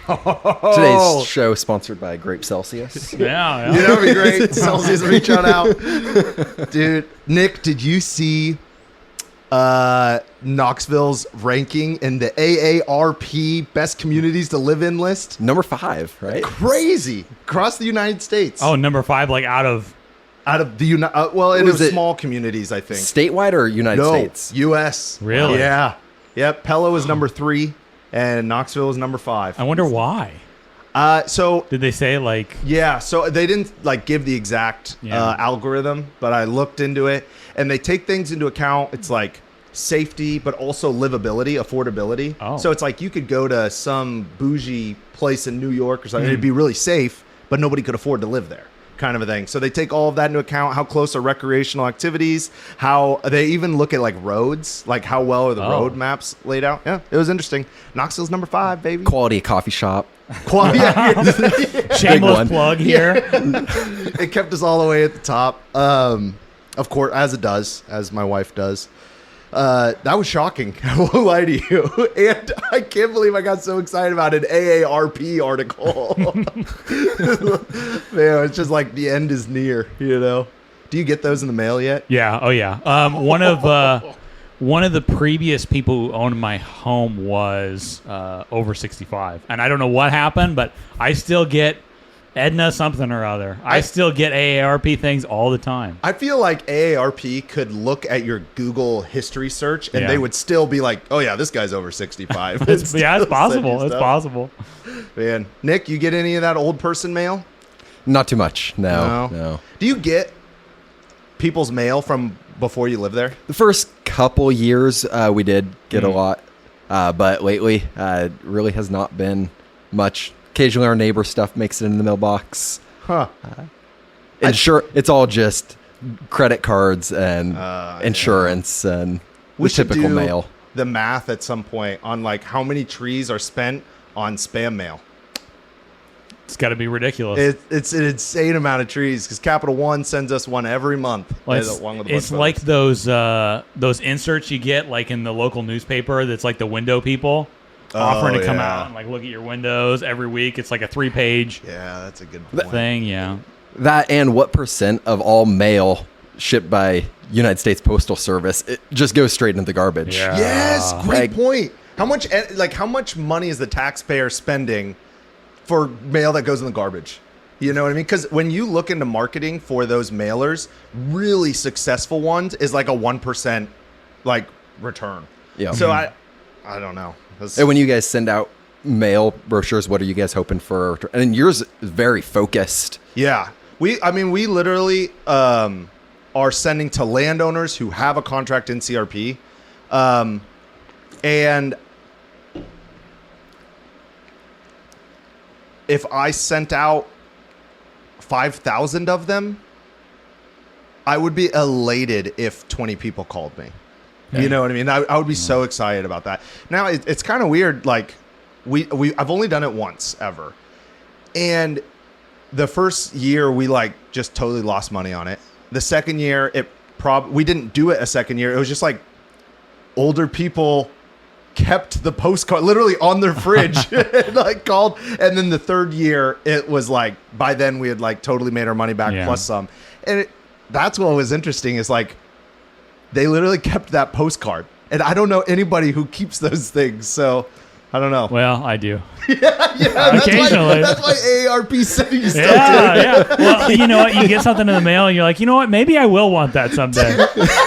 Today's show sponsored by Grape Celsius. Yeah. Yeah, that'd be great. Celsius, reach on out. Dude, Nick, did you see Knoxville's ranking in the AARP Best Communities to Live In list? Number 5, right? Crazy. Across the United States. Oh, number 5, like out of the well, it was it small communities, I think. Statewide or United States? U.S. Really? Yeah. Yep. Pella was number 3, and Knoxville was number 5. I wonder why. So Did they say like? yeah, so they didn't like give the exact algorithm, but I looked into it, and they take things into account. It's like safety, but also livability, affordability. Oh. So it's like you could go to some bougie place in New York or something. It'd be really safe, but nobody could afford to live there, kind of a thing. So they take all of that into account. How close are recreational activities? How they even look at like roads, like how well are the road maps laid out? Yeah, it was interesting. Knoxville's number 5, baby. Quality coffee shop. Shameless plug here. It kept us all the way at the top. Of course, as it does, as my wife does. That was shocking. I won't lie to you. And I can't believe I got so excited about an AARP article. Man, it's just like the end is near, you know? Do you get those in the mail yet? Yeah. Oh, yeah. One of the previous people who owned my home was over 65, and I don't know what happened, but I still get Edna something or other. I still get AARP things all the time. I feel like AARP could look at your Google history search, and they would still be like, "Oh yeah, this guy's over 65." It's possible. It's possible. Man, Nick, you get any of that old person mail? Not too much. No. Do you get people's mail from before you lived there? The first couple years, we did get a lot, but lately, really has not been much. Occasionally, our neighbor stuff makes it in the mailbox. Huh. It's all just credit cards and insurance and We the should typical do mail. the math at some point on like how many trees are spent on spam mail. It's got to be ridiculous. It's an insane amount of trees because Capital One sends us one every month. Well, along with a bunch it's of like others. those inserts you get like in the local newspaper. That's like the window people offering to come out and like look at your windows every week. It's like a 3-page Yeah, that's a good point. thing. Yeah. That and what percent of all mail shipped by United States Postal Service it just goes straight into the garbage. Yeah. Yes, great Like- point. How much money is the taxpayer spending for mail that goes in the garbage? You know what I mean? Because when you look into marketing for those mailers, really successful ones is like a 1% like return. Yeah. So I don't know. And when you guys send out mail brochures, what are you guys hoping for? And yours is very focused. Yeah. We literally are sending to landowners who have a contract in CRP. And if I sent out 5,000 of them, I would be elated if 20 people called me. You know what I mean? I would be so excited about that. Now it's kind of weird. Like I've only done it once ever. And the first year we like just totally lost money on it. The second year we didn't do it a second year. It was just like older people kept the postcard literally on their fridge and like called. And then the third year it was like, by then we had like totally made our money back plus some. And that's what was interesting is like, they literally kept that postcard. And I don't know anybody who keeps those things. So I don't know. Well, I do. Occasionally. That's why AARP sending you stuff. Yeah. Well, you know what? You get something in the mail and you're like, you know what? Maybe I will want that someday.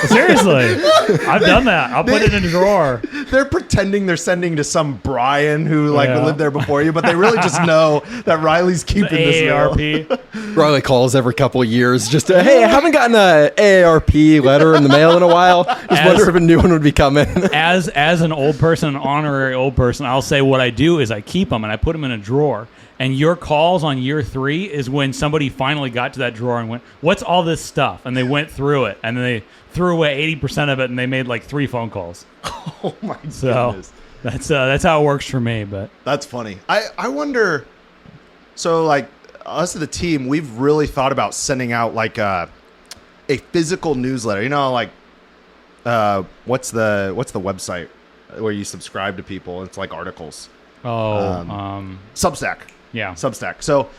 Seriously. I've done that. I'll put it in a drawer. They're pretending they're sending to some Brian who lived there before you, but they really just know that Riley's keeping this AARP. Riley calls every couple of years just to, hey, I haven't gotten a AARP letter in the mail in a while. Just wonder if a new one would be coming. As an old person, an honorary old person, I'll say what I do is I keep them and I put them in a drawer. And your calls on year 3 is when somebody finally got to that drawer and went, what's all this stuff? And they went through it and then they threw away 80% of it and they made like 3 phone calls. Oh my goodness. That's how it works for me. But that's funny. I wonder. So like us as the team, we've really thought about sending out like a physical newsletter. You know, like what's the website where you subscribe to people? It's like articles. Substack. Yeah. Substack. So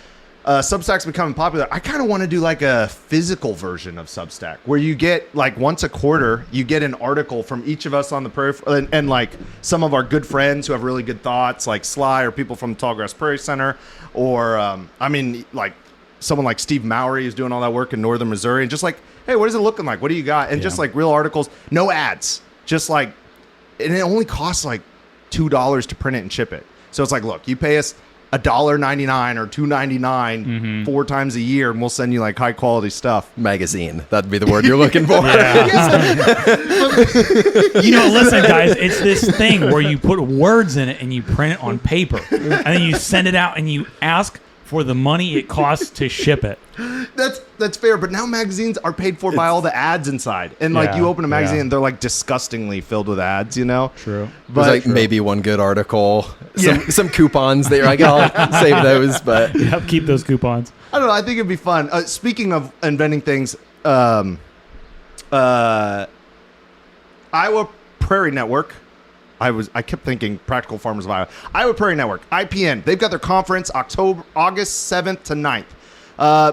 Substack's becoming popular. I kind of want to do like a physical version of Substack where you get like once a quarter, you get an article from each of us on the Prairie and like some of our good friends who have really good thoughts, like Sly or people from the Tallgrass Prairie Center, or like someone like Steve Mowry is doing all that work in northern Missouri, and just like, hey, what is it looking like? What do you got? And just like real articles, no ads, just like, and it only costs like $2 to print it and ship it. So it's like, look, you pay us $1.99 or $2.99 4 times a year, and we'll send you like high quality stuff. Magazine. That'd be the word you're looking for. Listen, guys, it's this thing where you put words in it and you print it on paper, and then you send it out and you ask for the money it costs to ship it. That's fair, but now magazines are paid for by all the ads inside, and like you open a magazine and they're like disgustingly filled with ads, True. But there's like maybe one good article, some coupons that you're like, I'll save those, but keep those coupons. I don't know. I think it'd be fun. Speaking of inventing things, Iowa Prairie Network. I kept thinking Practical Farmers of Iowa. Iowa Prairie Network, IPN. They've got their conference August 7th to 9th.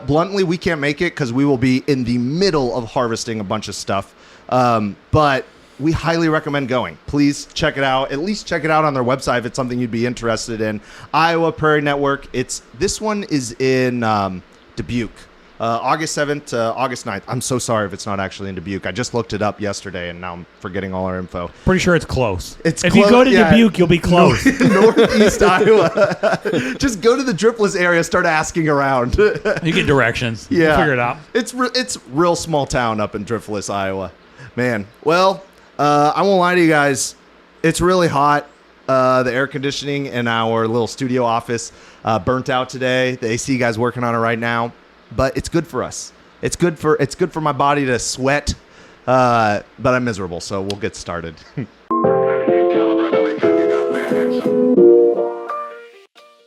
Bluntly, we can't make it because we will be in the middle of harvesting a bunch of stuff. But we highly recommend going. Please check it out. At least check it out on their website if it's something you'd be interested in. Iowa Prairie Network. This one is in Dubuque. August 7th to August 9th. I'm so sorry if it's not actually in Dubuque. I just looked it up yesterday, and now I'm forgetting all our info. Pretty sure it's close. If you go to Dubuque, you'll be close. Northeast Iowa. Just go to the dripless area, start asking around. You get directions. Yeah. We'll figure it out. It's real small town up in Driftless, Iowa. Man, well, I won't lie to you guys. It's really hot. The air conditioning in our little studio office burnt out today. The AC guy's working on it right now. But it's good for us. It's good for my body to sweat, but I'm miserable, so we'll get started.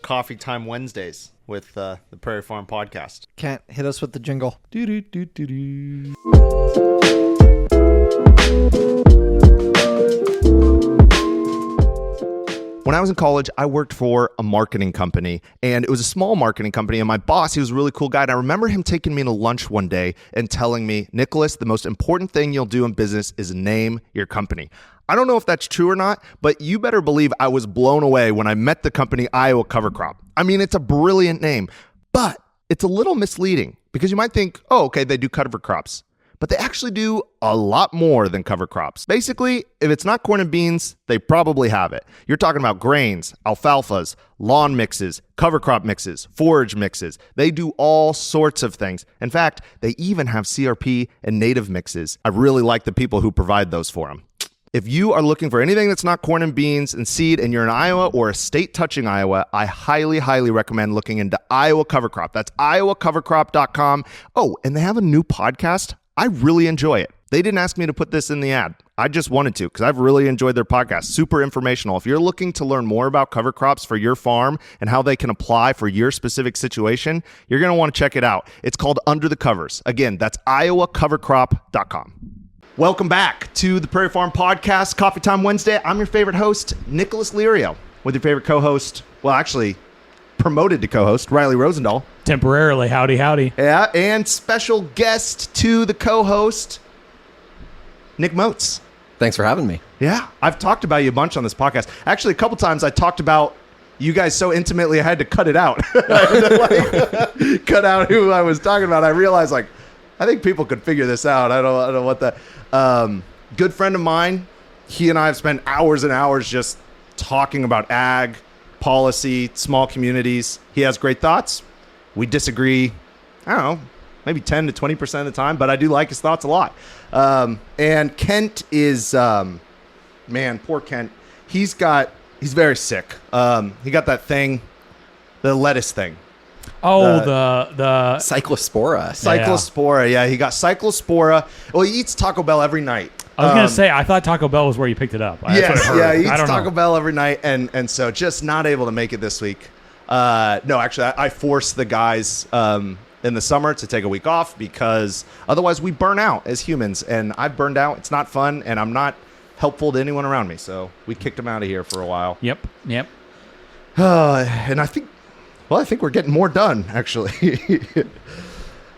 Coffee Time Wednesdays with the Prairie Farm Podcast. Can't hit us with the jingle. When I was in college, I worked for a marketing company, and it was a small marketing company, and my boss, he was a really cool guy, and I remember him taking me to lunch one day and telling me, Nicolas, the most important thing you'll do in business is name your company. I don't know if that's true or not, but you better believe I was blown away when I met the company Iowa Cover Crop. I mean, it's a brilliant name, but it's a little misleading because you might think, oh, okay, they do cover crops. But they actually do a lot more than cover crops. Basically, if it's not corn and beans, they probably have it. You're talking about grains, alfalfas, lawn mixes, cover crop mixes, forage mixes. They do all sorts of things. In fact, they even have CRP and native mixes. I really like the people who provide those for them. If you are looking for anything that's not corn and beans and seed and you're in Iowa or a state touching Iowa, I highly, highly recommend looking into Iowa Cover Crop. That's iowacovercrop.com. Oh, and they have a new podcast. I really enjoy it. They didn't ask me to put this in the ad. I just wanted to because I've really enjoyed their podcast. Super informational. If you're looking to learn more about cover crops for your farm and how they can apply for your specific situation, you're going to want to check it out. It's called Under the Covers. Again, that's iowacovercrop.com. Welcome back to the Prairie Farm Podcast, Coffee Time Wednesday. I'm your favorite host, Nicolas Lirio, with your favorite co-host, well, actually, promoted to co-host, Riley Rosendahl. Temporarily. Howdy, howdy. Yeah, and special guest to the co-host, Nick Moats. Thanks for having me. Yeah, I've talked about you a bunch on this podcast. Actually, a couple times I talked about you guys so intimately I had to cut it out. I had to, cut out who I was talking about. I realized, I think people could figure this out. I don't know what that. Good friend of mine, he and I have spent hours and hours just talking about ag, policy, small communities. He has great thoughts. We disagree, I don't know, maybe 10 to 20% of the time, but I do like his thoughts a lot. And Kent is, man, poor Kent. He's very sick. He got that thing, the lettuce thing. Oh, the Cyclospora. Cyclospora, yeah. He got Cyclospora. Well, he eats Taco Bell every night. I was going to say, I thought Taco Bell was where you picked it up. Yes, yeah, he eats Taco Bell every night, and so just not able to make it this week. No, actually, I force the guys in the summer to take a week off because otherwise we burn out as humans, and I've burned out. It's not fun, and I'm not helpful to anyone around me, so we kicked him out of here for a while. Yep. And I think we're getting more done, actually.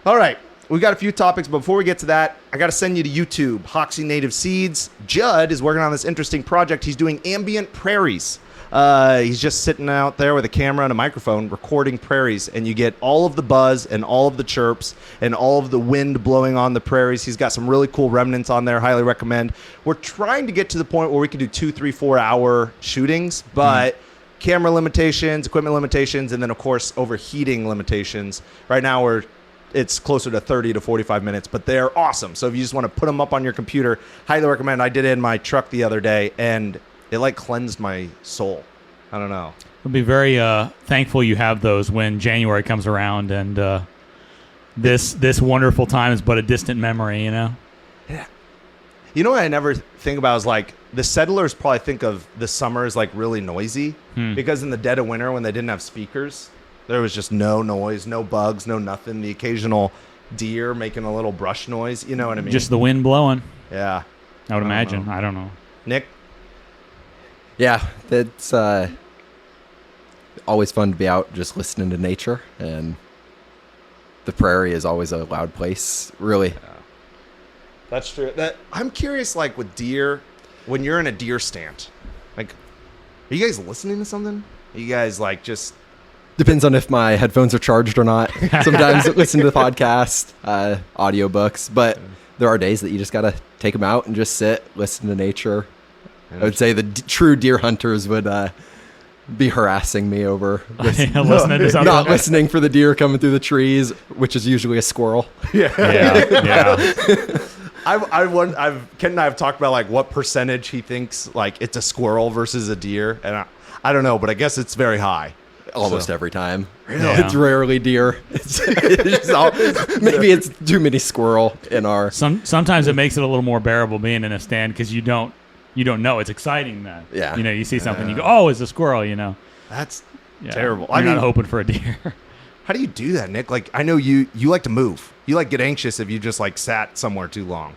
All right. We got a few topics, but before we get to that, I got to send you to YouTube. Hoxie Native Seeds. Judd is working on this interesting project. He's doing ambient prairies. He's just sitting out there with a camera and a microphone recording prairies, and you get all of the buzz and all of the chirps and all of the wind blowing on the prairies. He's got some really cool remnants on there. Highly recommend. We're trying to get to the point where we can do 2, 3, 4 hour shootings, but camera limitations, equipment limitations, and then, of course, overheating limitations. Right now, it's closer to 30 to 45 minutes, but they're awesome. So if you just want to put them up on your computer, highly recommend. I did it in my truck the other day, and it like cleansed my soul. I don't know. I'll be very thankful you have those when January comes around, and this wonderful time is but a distant memory, you know? Yeah. You know what I never think about is like the settlers probably think of the summer as like really noisy because in the dead of winter when they didn't have speakers, there was just no noise, no bugs, no nothing. The occasional deer making a little brush noise. You know what I mean? Just the wind blowing. Yeah. I would imagine. I don't know. Nick? Yeah, it's always fun to be out just listening to nature, and the prairie is always a loud place, really. That's true. I'm curious, like with deer, when you're in a deer stand, like, are you guys listening to something? Are you guys like just... Depends on if my headphones are charged or not. Sometimes I listen to the podcast, audiobooks, but there are days that you just got to take them out and just sit, listen to nature. I would say the true deer hunters would be harassing me over listening to something. Not listening for the deer coming through the trees, which is usually a squirrel. Yeah. Ken and I have talked about like what percentage he thinks like it's a squirrel versus a deer, and I don't know, but I guess it's very high. Almost every time. Really? Yeah. It's rarely deer. Maybe it's too many squirrel in our... Sometimes it makes it a little more bearable being in a stand because you don't know. It's exciting then. Yeah. You know, you see something, you go, oh, it's a squirrel, you know. That's Yeah. terrible. You're not hoping for a deer. How do you do that, Nick? Like, I know you like to move. You like get anxious if you just like sat somewhere too long.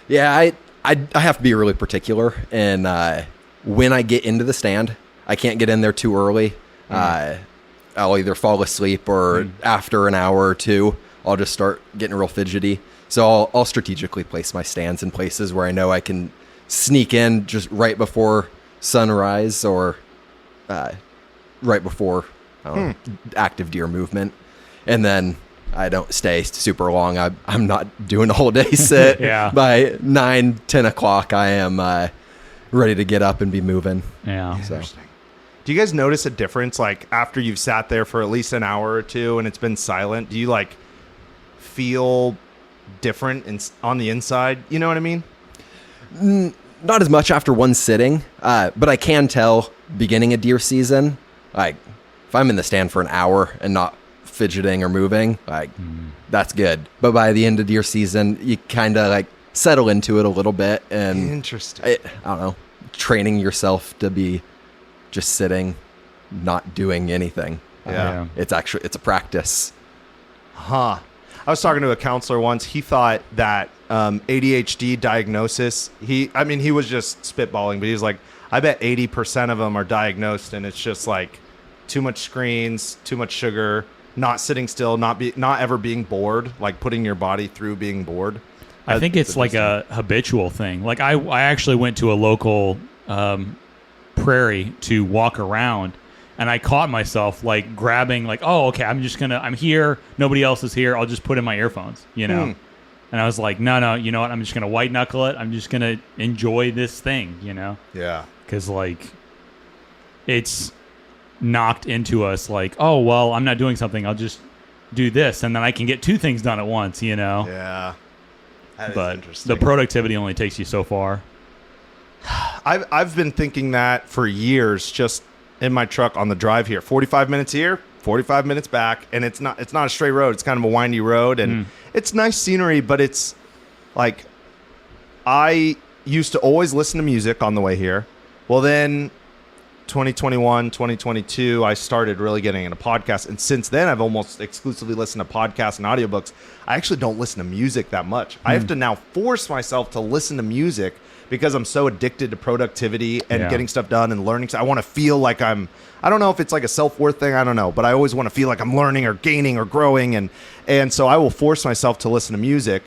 Yeah, I have to be really particular, and when I get into the stand, I can't get in there too early. I'll either fall asleep or after an hour or two, I'll just start getting real fidgety. So I'll strategically place my stands in places where I know I can sneak in just right before sunrise or right before active deer movement. And then I don't stay super long. I'm not doing a whole day sit. Yeah. By 9, 10 o'clock, I am ready to get up and be moving. Yeah. So. Do you guys notice a difference, like, after you've sat there for at least an hour or two and it's been silent? Do you, like, feel different on the inside? You know what I mean? Not as much after one sitting, but I can tell beginning of deer season, like, if I'm in the stand for an hour and not fidgeting or moving, like, that's good. But by the end of deer season, you kind of, like, settle into it a little bit. And Interesting. I don't know, training yourself to be just sitting, not doing anything. Yeah. It's a practice. Huh. I was talking to a counselor once. He thought that ADHD diagnosis, he was just spitballing, but he was like, I bet 80% of them are diagnosed, and it's just like too much screens, too much sugar, not sitting still, not ever being bored, like putting your body through being bored. I think it's like a habitual thing. Like I actually went to a local Prairie to walk around, and I caught myself like grabbing like, oh, okay, I'm here, nobody else is here, I'll just put in my earphones, you know. And I was like, no, you know what, I'm just gonna white knuckle it, I'm just gonna enjoy this thing, you know. Yeah. Because like it's knocked into us like, oh well, I'm not doing something, I'll just do this, and then I can get two things done at once, you know. Yeah. That is but interesting. the productivity only takes you so far. I've been thinking that for years, just in my truck on the drive here. 45 minutes here, 45 minutes back, and it's not a straight road. It's kind of a windy road, and it's nice scenery, but it's like I used to always listen to music on the way here. Well, then 2021, 2022, I started really getting into podcasts, and since then I've almost exclusively listened to podcasts and audiobooks. I actually don't listen to music that much. I have to now force myself to listen to music because I'm so addicted to productivity and getting stuff done and learning. I want to feel like I don't know if it's like a self-worth thing, I don't know, but I always want to feel like I'm learning or gaining or growing. And so I will force myself to listen to music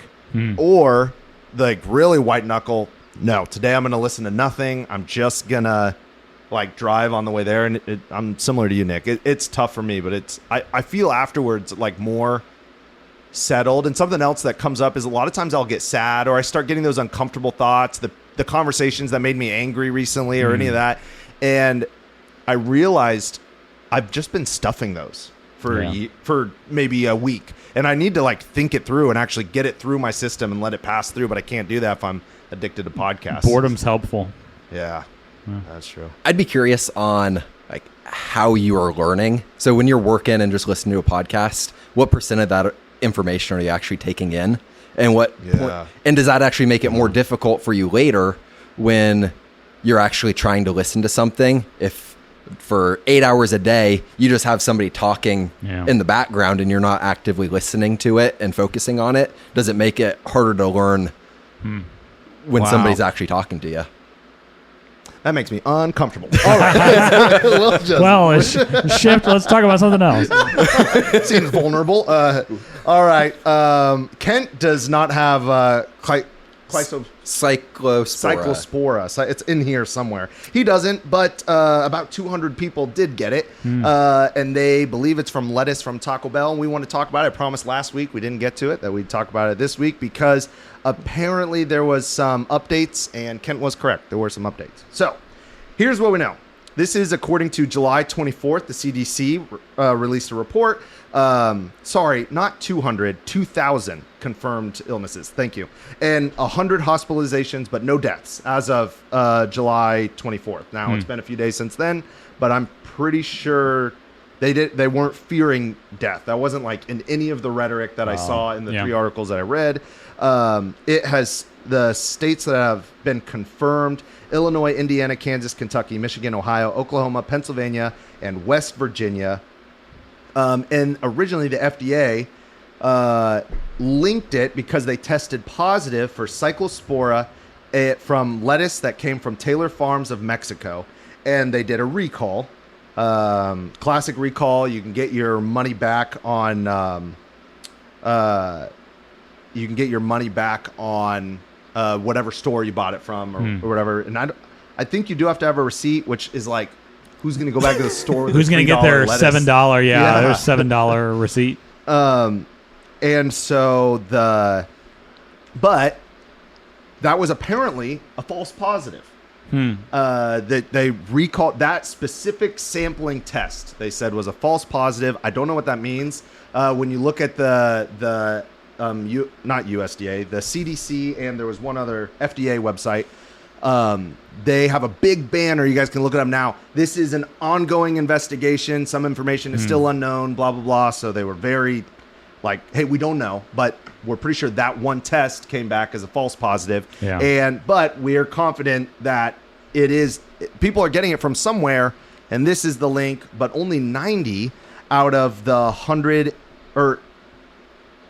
or like really white knuckle. No, today I'm going to listen to nothing. I'm just going to like drive on the way there. And I'm similar to you, Nick. It's tough for me, but I feel afterwards like more settled. And something else that comes up is a lot of times I'll get sad or I start getting those uncomfortable thoughts, the conversations that made me angry recently or any of that. And I realized I've just been stuffing those for maybe a week. And I need to like think it through and actually get it through my system and let it pass through. But I can't do that if I'm addicted to podcasts. Boredom's helpful. Yeah, that's true. I'd be curious on like how you are learning. So when you're working and just listening to a podcast, what % of that information are you actually taking in? And and does that actually make it more difficult for you later when you're actually trying to listen to something? If for 8 hours a day, you just have somebody talking in the background and you're not actively listening to it and focusing on it, does it make it harder to learn when somebody's actually talking to you? That makes me uncomfortable. All right. Well, shift. Let's talk about something else. It seems vulnerable. All right. Kent does not have Cyclospora. It's in here somewhere. He doesn't, but about 200 people did get it, and they believe it's from lettuce from Taco Bell, and we want to talk about it. I promised last week we didn't get to it, that we'd talk about it this week because apparently there was some updates, and Kent was correct. There were some updates. So here's what we know. This is according to July 24th. The CDC released a report. Sorry, not 200, 2,000 confirmed illnesses. Thank you. And 100 hospitalizations, but no deaths as of July 24th. Now, it's been a few days since then, but I'm pretty sure they weren't fearing death. That wasn't like in any of the rhetoric that I saw in the 3 articles that I read. It has the states that have been confirmed: Illinois, Indiana, Kansas, Kentucky, Michigan, Ohio, Oklahoma, Pennsylvania, and West Virginia. And originally the FDA linked it because they tested positive for Cyclospora from lettuce that came from Taylor Farms of Mexico. And they did a recall, classic recall. You can get your money back on, whatever store you bought it from or whatever. And I think you do have to have a receipt, which is like, who's going to go back to the store with who's going to get their lettuce? $7? Their $7 receipt. And so but that was apparently a false positive. That they recalled that specific sampling test. They said was a false positive. I don't know what that means. When you look at not USDA, the CDC, and there was one other FDA website. They have a big banner. You guys can look it up now. This is an ongoing investigation. Some information is still unknown, blah, blah, blah. So they were very like, hey, we don't know, but we're pretty sure that one test came back as a false positive. But we're confident that people are getting it from somewhere. And this is the link, but only 90 out of the 100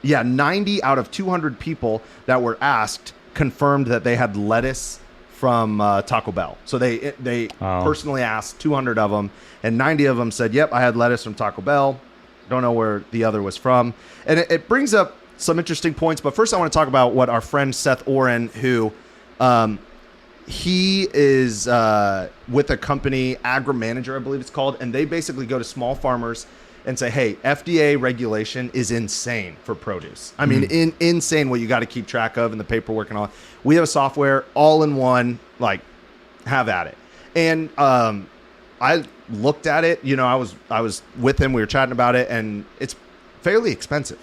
90 out of 200 people that were asked confirmed that they had lettuce from Taco Bell. So they personally asked 200 of them, and 90 of them said, yep, I had lettuce from Taco Bell. Don't know where the other was from. And it brings up some interesting points. But first I want to talk about what our friend Seth Oren, who he is with a company, Agri-Manager, I believe it's called, and they basically go to small farmers and say, hey, FDA regulation is insane for produce. I mean, insane what you got to keep track of and the paperwork and all. We have a software all in one, like, have at it. And I looked at it, I was with him, we were chatting about it, and it's fairly expensive.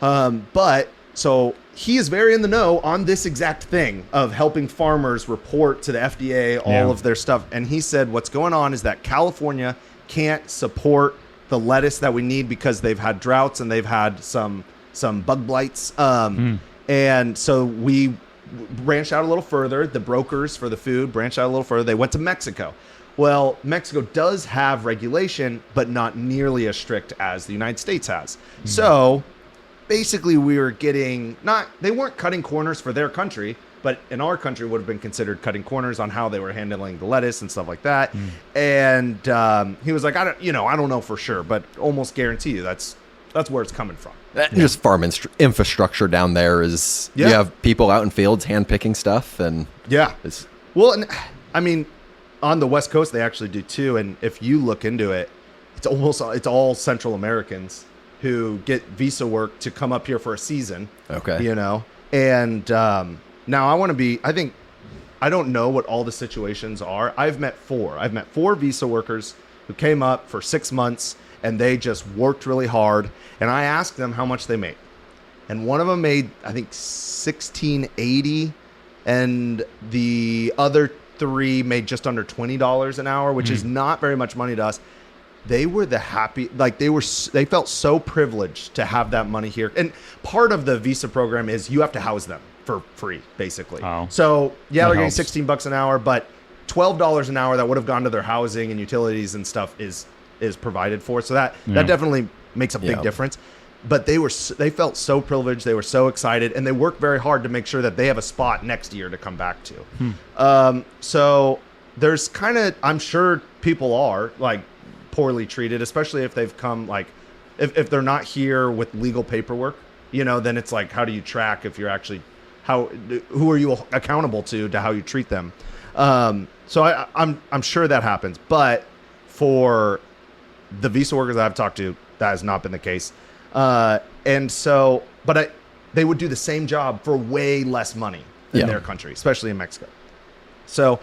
But so he is very in the know on this exact thing of helping farmers report to the FDA all of their stuff. And he said what's going on is that California can't support the lettuce that we need because they've had droughts and they've had some bug blights. And so we branched out a little further. The brokers for the food branched out a little further. They went to Mexico. Well, Mexico does have regulation, but not nearly as strict as the United States has. So basically we were getting they weren't cutting corners for their country. but in our country would have been considered cutting corners on how they were handling the lettuce and stuff like that. And he was like, I don't know for sure, but almost guarantee you that's where it's coming from. Just farm infrastructure down there is you have people out in fields hand picking stuff, and well, and I mean, on the West Coast they actually do too. And if you look into it, it's all Central Americans who get visa work to come up here for a season. Okay, and now I don't know what all the situations are. I've met four visa workers who came up for 6 months. And they just worked really hard. And I asked them how much they made. And one of them made, I think, $16.80. And the other three made just under $20 an hour, which is not very much money to us. They were they felt so privileged to have that money here. And part of the visa program is you have to house them for free, basically. Oh, so, yeah, they're helps. getting $16 an hour, but $12 an hour that would have gone to their housing and utilities and stuff is provided for. So that definitely makes a big difference. But they felt so privileged. They were so excited, and they worked very hard to make sure that they have a spot next year to come back to. So there's I'm sure people are like poorly treated, especially if they've come if they're not here with legal paperwork, then it's like, how do you track if you're actually, who are you accountable to how you treat them? So I'm sure that happens, but for the visa workers I've talked to, that has not been the case. They would do the same job for way less money in their country, especially in Mexico. So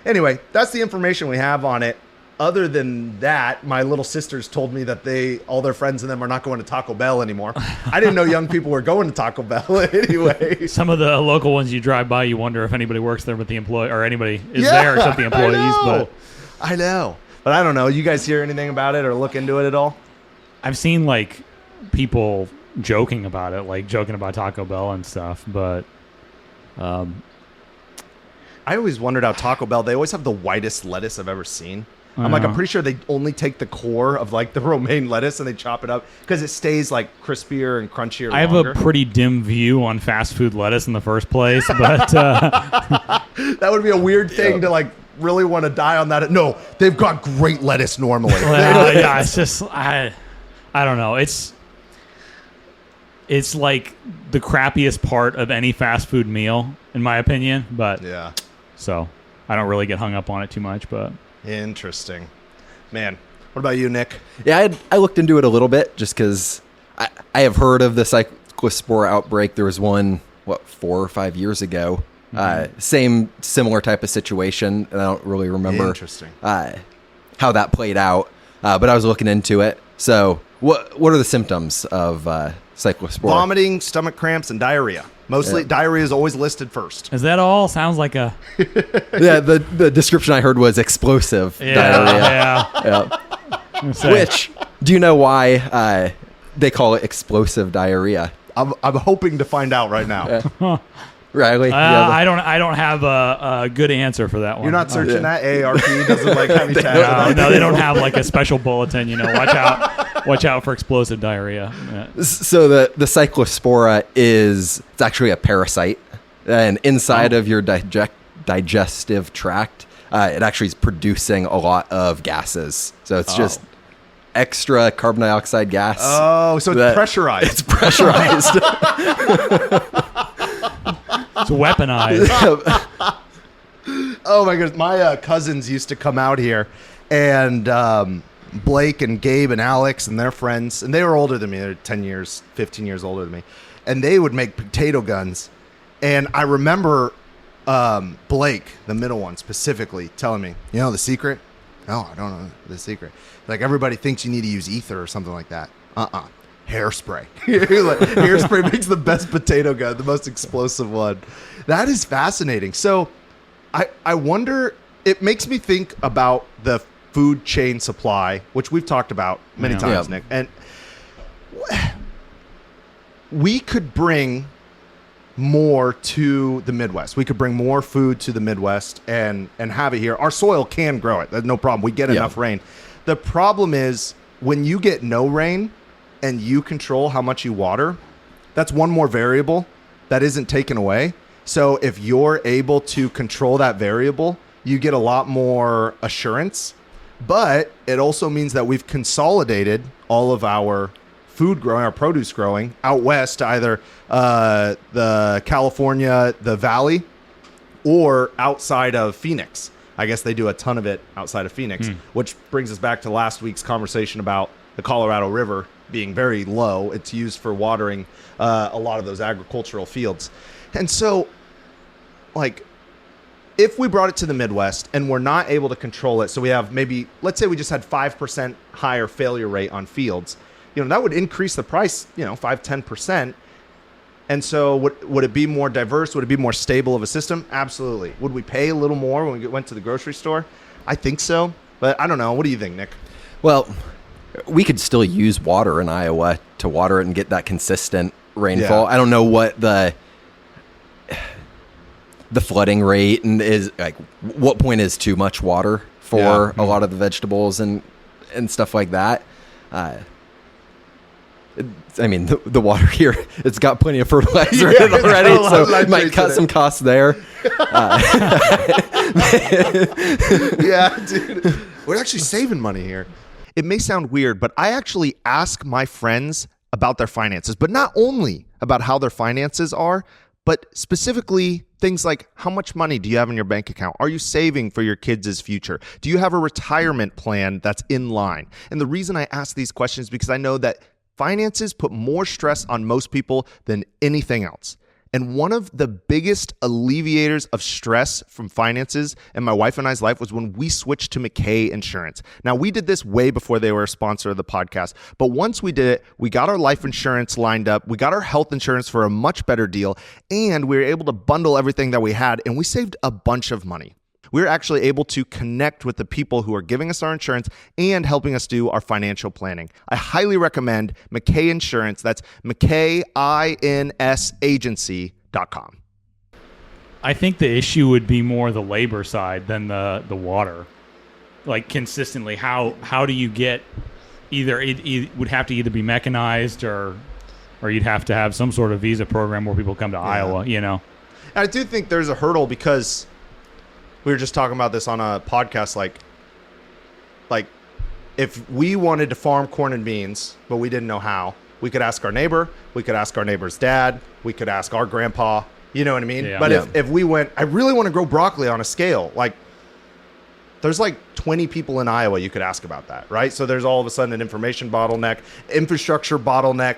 anyway, that's the information we have on it. Other than that, my little sisters told me that all their friends and them are not going to Taco Bell anymore. I didn't know young people were going to Taco Bell anyway. Some of the local ones you drive by, you wonder if anybody works there with the employee or anybody is there except the employees. I know. But I don't know. You guys hear anything about it or look into it at all? I've seen people joking about it, joking about Taco Bell and stuff. But I always wondered how Taco Bell, they always have the whitest lettuce I've ever seen. I'm pretty sure they only take the core of the romaine lettuce and they chop it up because it stays crispier and crunchier. I have a pretty dim view on fast food lettuce in the first place, but that would be a weird thing to really want to die on that. No, they've got great lettuce normally. Yeah, it's just I don't know. It's like the crappiest part of any fast food meal, in my opinion. But so I don't really get hung up on it too much. But interesting, man. What about you, Nick? Yeah, I looked into it a little bit just because I have heard of the Cyclospora outbreak. There was one 4 or 5 years ago. Similar type of situation, and I don't really remember how that played out, but I was looking into it. So what are the symptoms of Cyclospora? Vomiting, stomach cramps, and diarrhea. Mostly diarrhea is always listed first. Is that all? Sounds like a the description I heard was explosive diarrhea. Which, do you know why they call it explosive diarrhea? I'm hoping to find out right now. Riley? I don't have a good answer for that one. You're not searching that? AARP doesn't have you tagged? No, they don't have a special bulletin. Watch out for explosive diarrhea. Yeah. So the Cyclospora it's actually a parasite, and inside of your digestive tract, it actually is producing a lot of gases. So it's just extra carbon dioxide gas. Oh, so it's pressurized. It's pressurized. It's weaponized. Oh my goodness. My cousins used to come out here, and Blake and Gabe and Alex and their friends, and they were older than me. They're 10 years, 15 years older than me. And they would make potato guns. And I remember Blake, the middle one specifically, telling me, the secret? No, I don't know the secret. Everybody thinks you need to use ether or something like that. Hairspray. Hairspray makes the best potato gun, the most explosive one. That is fascinating. So I wonder, it makes me think about the food chain supply, which we've talked about many times, Nick. And we could bring more to the Midwest. We could bring more food to the Midwest and have it here. Our soil can grow it. That's no problem. We get enough rain. The problem is when you get no rain and you control how much you water, that's one more variable that isn't taken away. So if you're able to control that variable, you get a lot more assurance. But it also means that we've consolidated all of our food growing, our produce growing out west to either the California, the Valley, or outside of Phoenix. I guess they do a ton of it outside of Phoenix, which brings us back to last week's conversation about the Colorado River being very low. It's used for watering a lot of those agricultural fields. And so, like, if we brought it to the Midwest and we're not able to control it, so we have maybe, let's say we just had 5% higher failure rate on fields, that would increase the price, 5-10%. And so would it be more diverse? Would it be more stable of a system? Absolutely. Would we pay a little more when we went to the grocery store? I think so, but I don't know. What do you think, Nick? Well, we could still use water in Iowa to water it and get that consistent rainfall. Yeah. I don't know what the flooding rate and is like, what point is too much water for a lot of the vegetables and stuff like that. The water here, it's got plenty of fertilizer in it already, so it might cut some costs there. Yeah, dude. We're actually saving money here. It may sound weird, but I actually ask my friends about their finances, but not only about how their finances are, but specifically things like, how much money do you have in your bank account? Are you saving for your kids' future? Do you have a retirement plan that's in line? And the reason I ask these questions is because I know that finances put more stress on most people than anything else. And one of the biggest alleviators of stress from finances in my wife and I's life was when we switched to McKay Insurance. Now, we did this way before they were a sponsor of the podcast. But once we did it, we got our life insurance lined up. We got our health insurance for a much better deal. And we were able to bundle everything that we had. And we saved a bunch of money. We're actually able to connect with the people who are giving us our insurance and helping us do our financial planning. I highly recommend McKay Insurance. That's McKayInsagency.com. I think the issue would be more the labor side than the water. Like, consistently, how do you get either it would have to either be mechanized or you'd have to have some sort of visa program where people come to Iowa, I do think there's a hurdle because we were just talking about this on a podcast, like if we wanted to farm corn and beans, but we didn't know how, we could ask our neighbor, we could ask our neighbor's dad, we could ask our grandpa, you know what I mean? Yeah. But if we went, I really want to grow broccoli on a scale, like there's like 20 people in Iowa you could ask about that, right? So there's all of a sudden an information bottleneck, infrastructure bottleneck.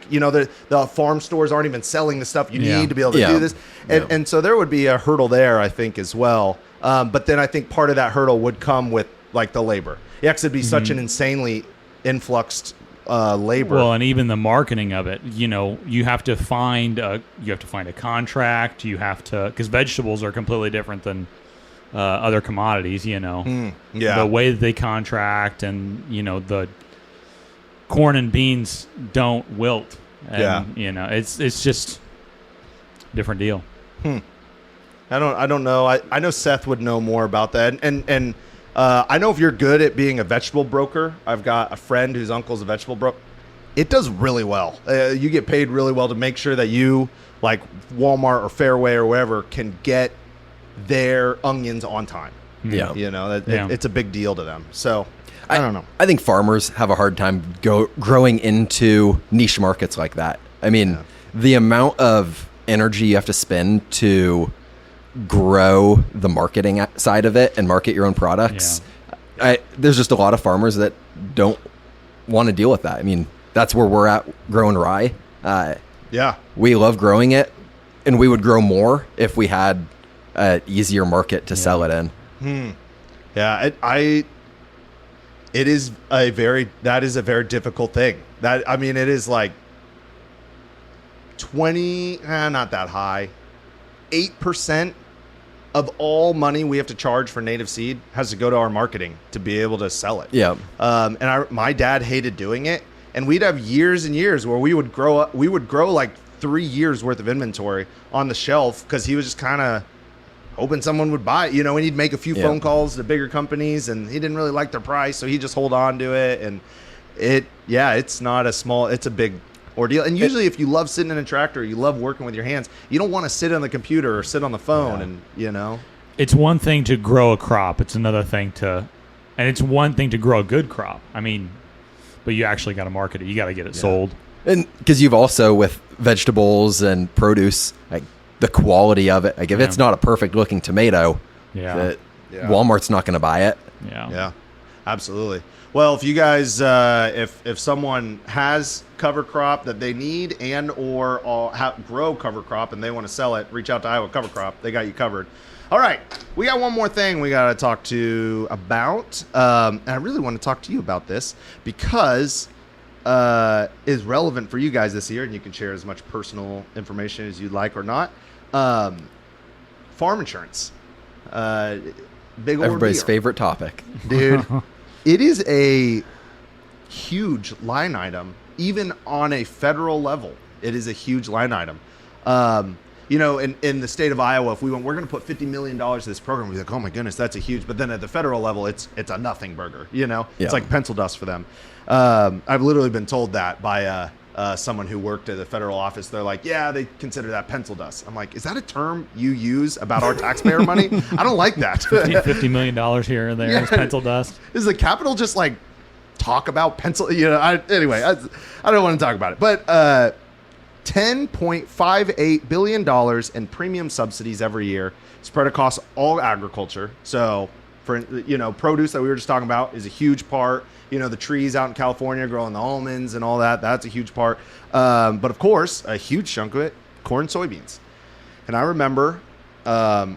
The farm stores aren't even selling the stuff you need to be able to do this. And so there would be a hurdle there, I think, as well. But then I think part of that hurdle would come with like the labor. Yeah, because it'd be such an insanely influxed labor. Well, and even the marketing of it, you have to find a contract. You have to, because vegetables are completely different than other commodities. The way that they contract, and the corn and beans don't wilt. And, it's just a different deal. I don't know. I know Seth would know more about that. And I know if you're good at being a vegetable broker, I've got a friend whose uncle's a vegetable broker. It does really well. You get paid really well to make sure that you, like Walmart or Fairway or wherever, can get their onions on time. Yeah. It's a big deal to them. So I don't know. I think farmers have a hard time growing into niche markets like that. I mean, the amount of energy you have to spend to grow the marketing side of it and market your own products. There's just a lot of farmers that don't want to deal with that. I mean, that's where we're at growing rye. We love growing it, and we would grow more if we had an easier market to sell it in. It is a very difficult thing. It is like 20, not that high, 8% of all money we have to charge for native seed has to go to our marketing to be able to sell it. My dad hated doing it, and we'd have years and years where we would grow like 3 years worth of inventory on the shelf because he was just kind of hoping someone would buy it, and he'd make a few phone calls to bigger companies, and he didn't really like their price, so he'd just hold on to it. And it's not a small, it's a big ordeal. And usually if you love sitting in a tractor, you love working with your hands, you don't want to sit on the computer or sit on the phone and, you know. It's one thing to grow a crop. It's another thing and it's one thing to grow a good crop. I mean, but you actually got to market it. You got to get it sold. And because you've also, with vegetables and produce, like the quality of it, like if it's not a perfect looking tomato, Walmart's not going to buy it. Yeah. Absolutely. Well, if you guys, if someone has cover crop that they need and or grow cover crop and they want to sell it, reach out to Iowa Cover Crop. They got you covered. All right, we got one more thing we got to talk to about, and I really want to talk to you about this because is relevant for you guys this year, and you can share as much personal information as you'd like or not. Farm insurance, big Everybody's ordeal. favorite topic, Dude. It is a huge line item, even on a federal level. It is a huge line item. You know, in the state of Iowa, if we're going to put $50 million to this program, we're like, oh my goodness, that's a huge. But then at the federal level, it's a nothing burger. You know, it's like pencil dust for them. I've literally been told that by someone who worked at the federal office. They're like, yeah, they consider that pencil dust. I'm like, is that a term you use about our taxpayer money? I don't like that. $50 million here and there is pencil dust. Is the Capitol just like talk about pencil? You know, anyway, I don't want to talk about it. But $10.58 billion in premium subsidies every year spread across all agriculture. So, for, you know, produce that we were just talking about is a huge part. You know, the trees out in California growing the almonds and all that, that's a huge part. But of course, a huge chunk of it, corn, soybeans. And I remember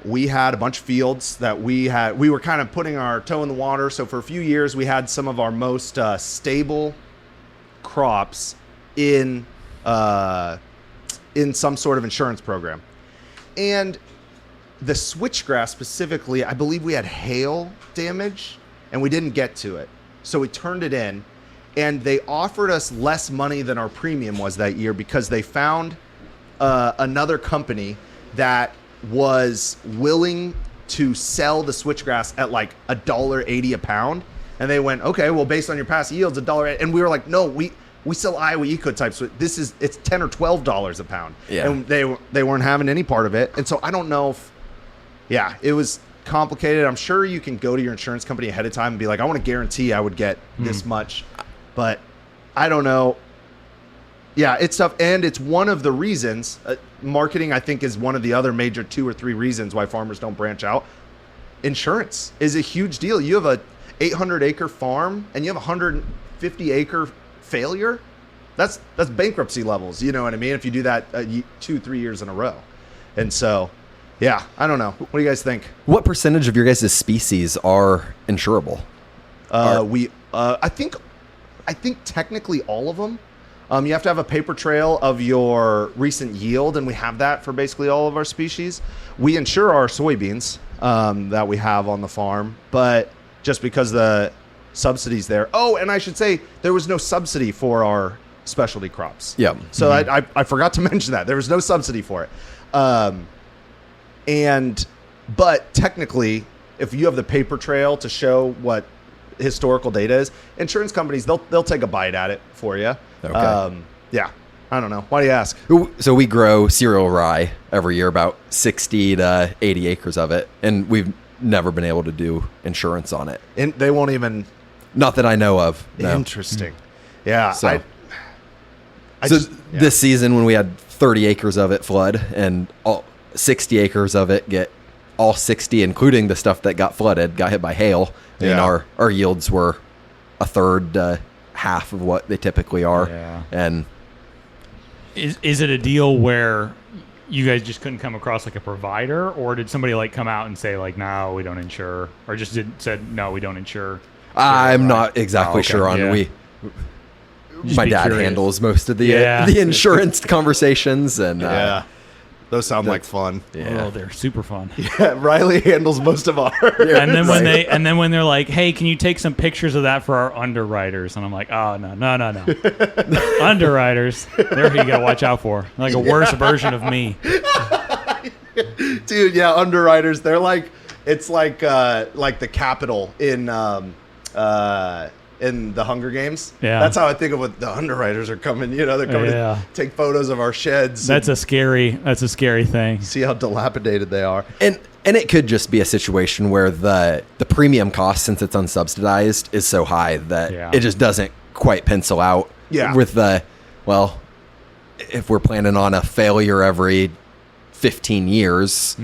we had a bunch of fields that we were kind of putting our toe in the water. So for a few years, we had some of our most stable crops in some sort of insurance program. And the switchgrass specifically, I believe we had hail damage and we didn't get to it. So we turned it in and they offered us less money than our premium was that year because they found another company that was willing to sell the switchgrass at like $1.80 a pound. And they went, okay, well, based on your past yields, $1. And we were like, no, we sell Iowa Eco types. So it's $10 or $12 a pound. Yeah. And they weren't having any part of it. And so I don't know if, it was complicated. I'm sure you can go to your insurance company ahead of time and be like, I want to guarantee I would get this much, but I don't know. Yeah, it's tough. And it's one of the reasons marketing, I think, is one of the other major 2 or 3 reasons why farmers don't branch out. Insurance is a huge deal. You have a 800-acre farm and you have a 150-acre failure. That's bankruptcy levels. You know what I mean? If you do that 2-3 years in a row. And so, yeah, I don't know. What do you guys think? What percentage of your guys' species are insurable? I think technically all of them. You have to have a paper trail of your recent yield, and we have that for basically all of our species. We insure our soybeans that we have on the farm, but just because the subsidy's there. Oh, and I should say there was no subsidy for our specialty crops. Yeah. So I forgot to mention that. There was no subsidy for it. But technically, if you have the paper trail to show what historical data is, insurance companies, they'll take a bite at it for you. Okay. Yeah. I don't know. Why do you ask? So we grow cereal rye every year, about 60 to 80 acres of it, and we've never been able to do insurance on it. And they won't even. Not that I know of. No. Interesting. Yeah. So, this season when we had 30 acres of it flood and all 60 acres of it get all 60, including the stuff that got flooded, got hit by hail. I mean, our yields were a third, half of what they typically are. Yeah. And is it a deal where you guys just couldn't come across like a provider, or did somebody like come out and say like, no, we don't insure, or just said no, we don't insure? I'm not exactly sure on my dad curious. handles most of the insurance conversations, and those sound like fun. Oh, they're super fun. Yeah, Riley handles most of our. And then when they're like, "Hey, can you take some pictures of that for our underwriters?" And I'm like, "Oh no, underwriters. They're who you gotta watch out for. Like a worse version of me." Dude, yeah, underwriters. They're like, it's like the Capitol in in the Hunger Games. Yeah. That's how I think of what the underwriters are coming. You know, they're coming to take photos of our sheds. That's a scary thing. See how dilapidated they are. And it could just be a situation where the premium cost, since it's unsubsidized, is so high that it just doesn't quite pencil out. Yeah. With if we're planning on a failure every 15 years.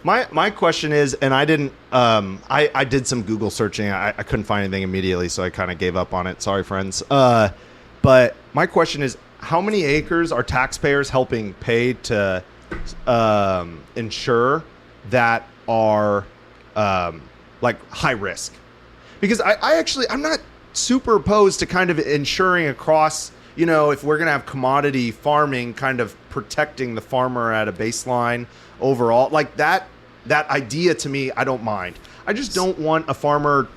My question is, and I didn't, I did some Google searching. I couldn't find anything immediately, so I kind of gave up on it. Sorry, friends. But my question is, how many acres are taxpayers helping pay to insure that are like high risk? Because I'm not super opposed to kind of insuring across, you know, if we're going to have commodity farming, kind of protecting the farmer at a baseline overall. Like that idea to me, I don't mind. I just don't want a farmer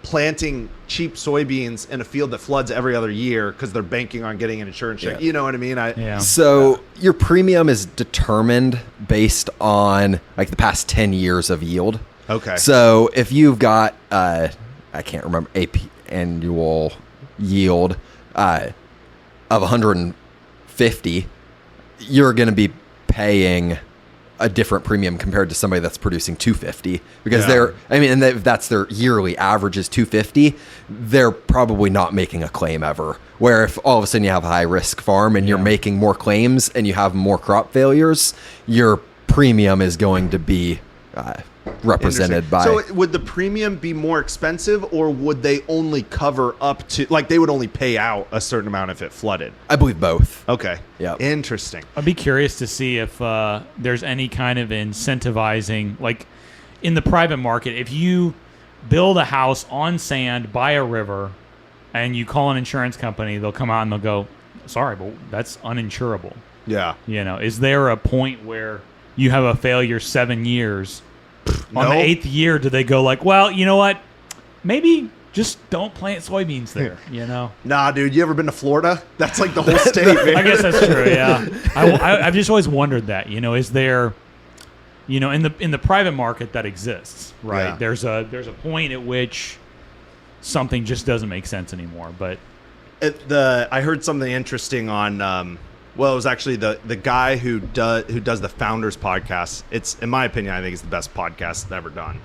planting cheap soybeans in a field that floods every other year because they're banking on getting an insurance check. You know what I mean? So your premium is determined based on like the past 10 years of yield. Okay. So if you've got, I can't remember, annual yield of 150, you're going to be paying a different premium compared to somebody that's producing 250 because and if that's their yearly average is 250, they're probably not making a claim ever. Where if all of a sudden you have a high risk farm and you're making more claims and you have more crop failures, your premium is going to be represented by. So would the premium be more expensive, or would they only cover up to, like, they would only pay out a certain amount if it flooded? I believe both. Okay. Yeah. Interesting. I'd be curious to see if there's any kind of incentivizing, like in the private market, if you build a house on sand by a river and you call an insurance company, they'll come out and they'll go, sorry, but that's uninsurable. Yeah. You know, is there a point where you have a failure 7 years? On the 8th year, do they go like, well, you know what? Maybe just don't plant soybeans there, you know? Nah, dude, you ever been to Florida? That's like the whole state, man. I guess that's true, yeah. I've just always wondered that, you know, is there, you know, in the private market that exists, right? Yeah. There's a point at which something just doesn't make sense anymore, but I heard something interesting on well, it was actually the guy who does the Founders podcast. It's, in my opinion, I think it's the best podcast ever done.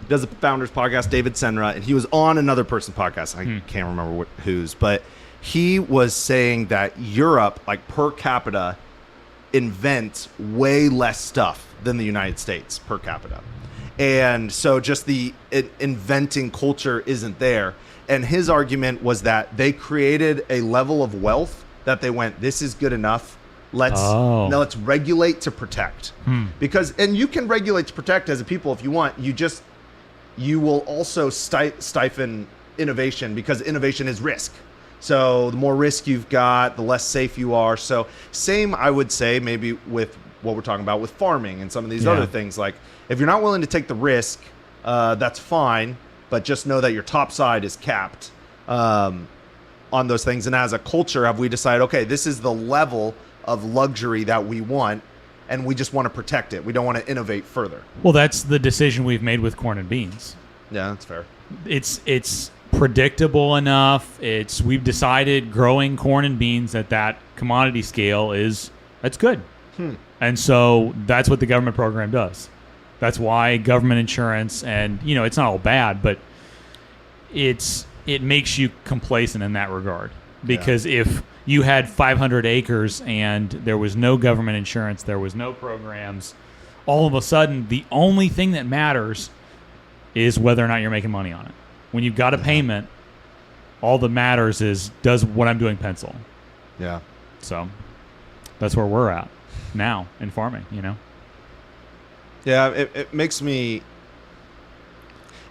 He does the Founders podcast, David Senra, and he was on another person's podcast. I can't remember whose, but he was saying that Europe, like per capita, invents way less stuff than the United States per capita. And so just the inventing culture isn't there. And his argument was that they created a level of wealth that they went, this is good enough. Now let's regulate to protect. Because, and you can regulate to protect as a people if you want. You will also stifle innovation, because innovation is risk. So the more risk you've got, the less safe you are. So same, I would say, maybe with what we're talking about with farming and some of these other things. Like, if you're not willing to take the risk, that's fine. But just know that your top side is capped on those things. And as a culture, have we decided, okay, this is the level of luxury that we want, and we just want to protect it. We don't want to innovate further. well, that's the decision we've made with corn and beans. Yeah, that's fair. It's predictable enough. We've decided growing corn and beans at that commodity scale that's good. And so that's what the government program does. That's why government insurance, and you know, it's not all bad, but it makes you complacent in that regard. Because if you had 500 acres and there was no government insurance, there was no programs, all of a sudden the only thing that matters is whether or not you're making money on it. When you've got a payment, all that matters is, does what I'm doing pencil? Yeah. So that's where we're at now in farming, you know? Yeah, it makes me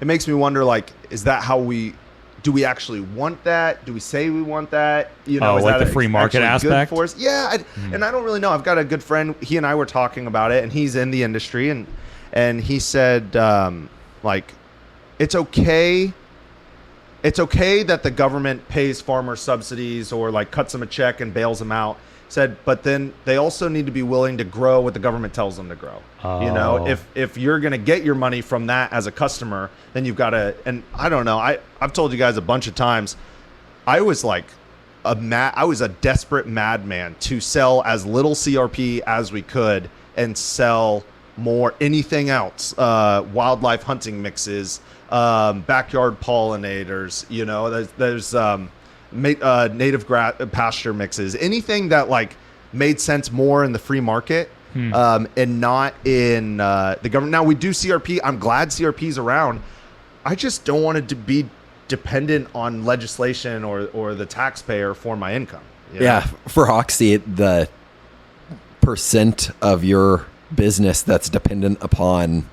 wonder, like, is that how do we actually want that? Do we say we want that? You know, is like that the free market actually aspect? good for us? Yeah, and I don't really know. I've got a good friend. He and I were talking about it, and he's in the industry, and he said, like, it's okay it's okay that the government pays farmers subsidies or like cuts them a check and bails them out. Said, but then they also need to be willing to grow what the government tells them to grow. You know, if you're going to get your money from that as a customer, then you've got to. And I don't know. I've told you guys a bunch of times. I was like I was a desperate madman to sell as little CRP as we could and sell more anything else. Wildlife hunting mixes, backyard pollinators. You know, there's native pasture mixes, anything that like made sense more in the free market and not in the government. Now we do CRP. I'm glad CRP's around. I just don't want it to be dependent on legislation or the taxpayer for my income. You know? Yeah, for Oxy, the percent of your business that's dependent upon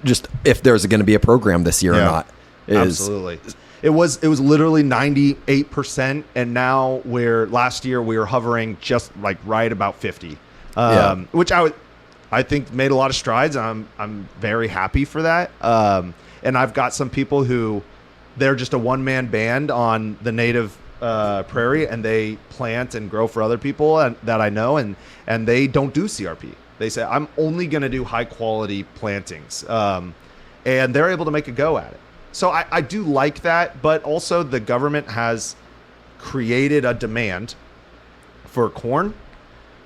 just if there's going to be a program this year or not is absolutely. It was literally 98%, and now last year we were hovering just like right about 50, which I think made a lot of strides. I'm very happy for that. And I've got some people who they're just a one-man band on the native prairie, and they plant and grow for other people that I know, and they don't do CRP. They say, I'm only going to do high-quality plantings, and they're able to make a go at it. So I do like that, but also the government has created a demand for corn,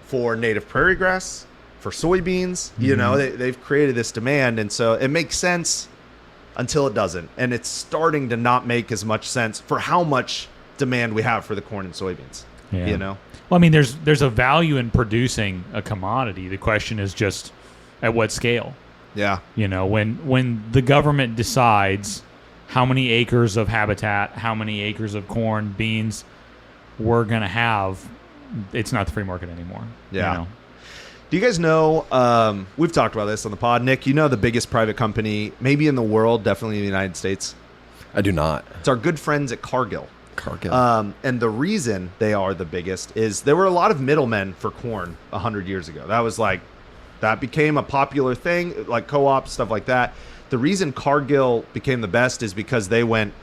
for native prairie grass, for soybeans. You know, they've created this demand, and so it makes sense until it doesn't. And it's starting to not make as much sense for how much demand we have for the corn and soybeans, you know? Well, I mean, there's a value in producing a commodity. The question is just at what scale. Yeah. You know, when the government decides how many acres of habitat, how many acres of corn, beans we're going to have, it's not the free market anymore. Yeah. You know? Do you guys know, we've talked about this on the pod, Nick, you know the biggest private company, maybe in the world, definitely in the United States? I do not. It's our good friends at Cargill. Cargill. And the reason they are the biggest is there were a lot of middlemen for corn 100 years ago. That became a popular thing, like co-ops, stuff like that. The reason Cargill became the best is because they went,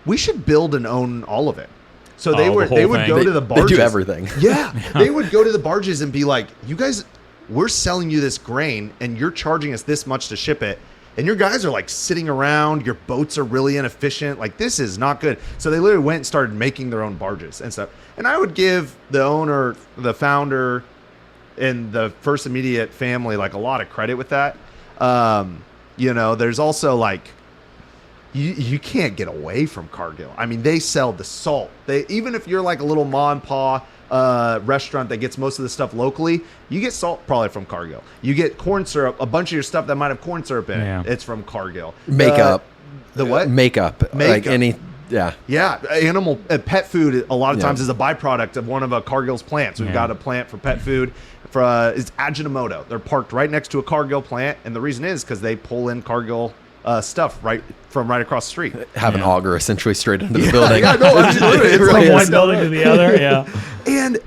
we should build and own all of it. So they would go to the barges. They do everything. Yeah. They would go to the barges and be like, you guys, we're selling you this grain and you're charging us this much to ship it. And your guys are like sitting around, your boats are really inefficient. Like, this is not good. So they literally went and started making their own barges and stuff. And I would give the owner, the founder, and the first immediate family like a lot of credit with that. You know, there's also like, you can't get away from Cargill. I mean, they sell the salt. Even if you're like a little ma and pa restaurant that gets most of the stuff locally, you get salt probably from Cargill. You get corn syrup, a bunch of your stuff that might have corn syrup in it. It's from Cargill. Makeup. The what? Makeup. Like any, yeah. Yeah. Animal, pet food a lot of times is a byproduct of one of Cargill's plants. We've got a plant for pet food. It's Ajinomoto. They're parked right next to a Cargill plant. And the reason is because they pull in Cargill stuff right across the street. Have an auger essentially straight into the building. Yeah, no, absolutely. It's From one building to the other, And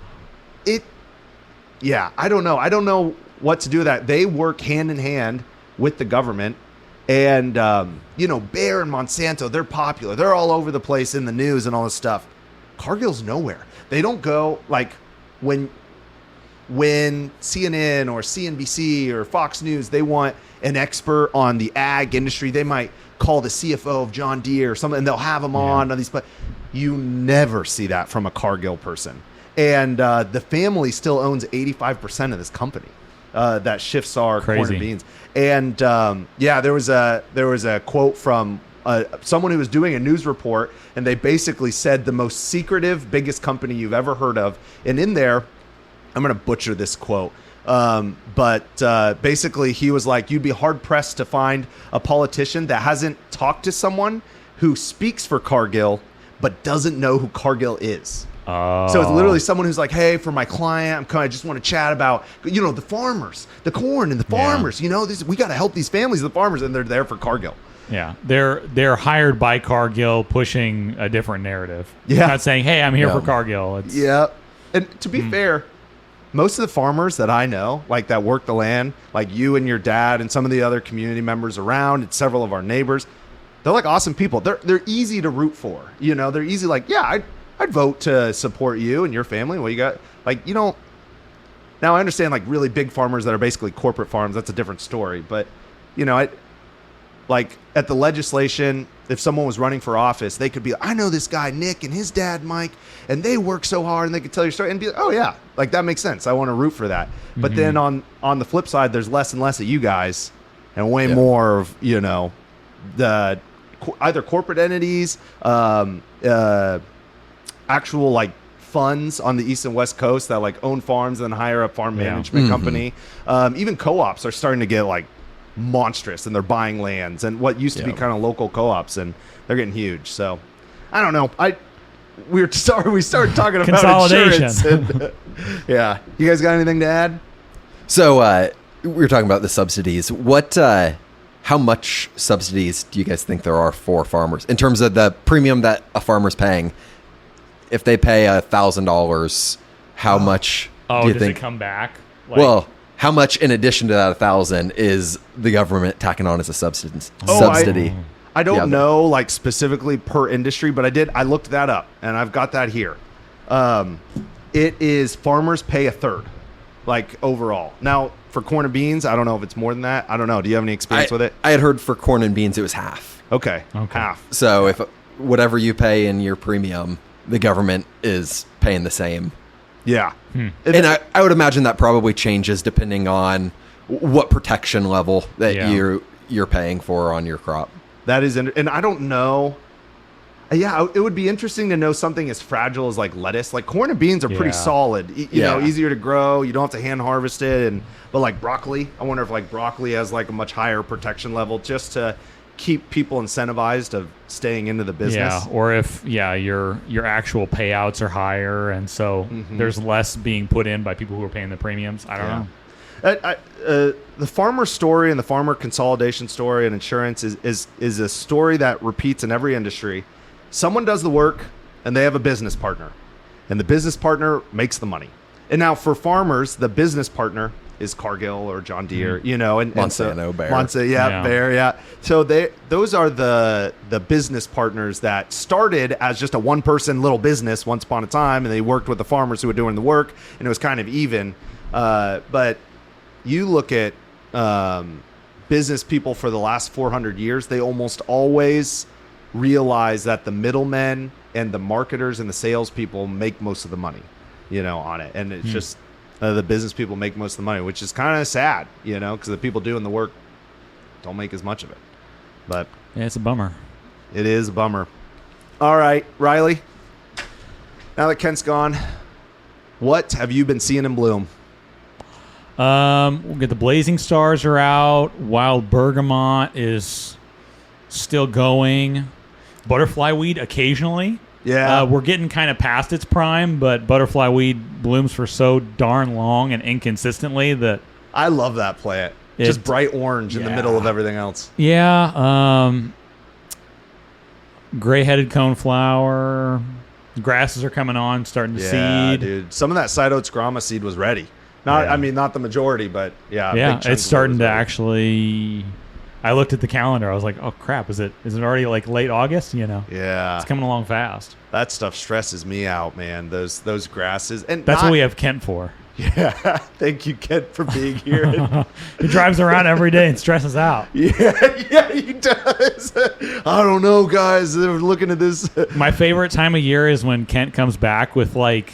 I don't know. I don't know what to do with that. They work hand in hand with the government. And, you know, Bayer and Monsanto, they're popular. They're all over the place in the news and all this stuff. Cargill's nowhere. They don't go, like, when CNN or CNBC or Fox News, they want an expert on the ag industry, they might call the CFO of John Deere or something, and they'll have them on these. But you never see that from a Cargill person. And the family still owns 85% of this company that shifts our corn and beans. And there was a quote from someone who was doing a news report, and they basically said the most secretive, biggest company you've ever heard of. And in there, I'm going to butcher this quote. But basically he was like, you'd be hard pressed to find a politician that hasn't talked to someone who speaks for Cargill, but doesn't know who Cargill is. Oh. So it's literally someone who's like, hey, for my client, I just want to chat about, you know, the farmers, the corn and the farmers, you know, we got to help these families, the farmers, and they're there for Cargill. Yeah, they're hired by Cargill, pushing a different narrative. Yeah. Not saying, hey, I'm here for Cargill. And to be fair, most of the farmers that I know, like that work the land, like you and your dad and some of the other community members around and several of our neighbors, They're like awesome people. They're easy to root for. You know, they're easy. Like, yeah, I'd vote to support you and your family. Well, you got like, you don't. Now I understand like really big farmers that are basically corporate farms. That's a different story. But you know, like at the legislation, if someone was running for office, they could be, I know this guy, Nick, and his dad, Mike, and they work so hard, and they could tell your story and be like, oh yeah, like that makes sense. I want to root for that. But then on the flip side, there's less and less of you guys and way more of, you know, the either corporate entities, actual like funds on the East and West Coast that like own farms and hire a farm management company. Even co-ops are starting to get like monstrous, and they're buying lands and what used to be kind of local co-ops, and they're getting huge. So I don't know. We started talking about consolidation. Insurance. And, yeah. You guys got anything to add? So we were talking about the subsidies. How much subsidies do you guys think there are for farmers in terms of the premium that a farmer's paying? If they pay $1,000, how much do you does think? it come back? Like, Well, how much in addition to that 1,000 is the government tacking on as a subsidy? I don't know like specifically per industry, but I looked that up and I've got that here. It is farmers pay a third, like overall. Now for corn and beans, I don't know if it's more than that. I don't know. Do you have any experience with it? I had heard for corn and beans it was half. Okay. Half. So if whatever you pay in your premium, the government is paying the same. Yeah. And I would imagine that probably changes depending on what protection level that you're paying for on your crop. That is, and I don't know. Yeah, it would be interesting to know something as fragile as like lettuce. Like corn and beans are pretty solid. You know, easier to grow. You don't have to hand harvest it. But like broccoli, I wonder if like broccoli has like a much higher protection level just to keep people incentivized of staying into the business. Yeah, or if your actual payouts are higher, and so there's less being put in by people who are paying the premiums. I don't know. The farmer story and the farmer consolidation story and insurance is a story that repeats in every industry. Someone does the work and they have a business partner, and the business partner makes the money. And now for farmers, the business partner is Cargill or John Deere, you know, and Monsanto, Bayer. Bayer, yeah. So those are the business partners that started as just a one-person little business once upon a time, and they worked with the farmers who were doing the work, and it was kind of even. But you look at business people for the last 400 years, they almost always realize that the middlemen and the marketers and the salespeople make most of the money, you know, on it. And it's just the business people make most of the money, which is kind of sad, you know, because the people doing the work don't make as much of it. But Yeah, it's a bummer. it is a bummer. All right, Riley, now that Kent's gone, what have you been seeing in bloom? We'll get the blazing stars are out. Wild bergamot is still going. Butterfly weed occasionally. Yeah. We're getting kind of past its prime, but butterfly weed blooms for so darn long and inconsistently that I love that plant. Just bright orange in the middle of everything else. Yeah. Gray-headed coneflower. Grasses are coming on, starting to seed. Dude. Some of that Cytotes grama seed was ready. Not the majority, but Yeah, big chunk it's starting of it to was ready. actually. I looked at the calendar. I was like, "Oh crap! Is it already like late August? You know, Yeah, it's coming along fast." that stuff stresses me out, man. Those grasses, and That's what we have Kent for. Yeah, thank you, Kent, for being here. He drives around every day and stresses out. yeah, he does. I don't know, guys. They're looking at this. My favorite time of year is when Kent comes back with like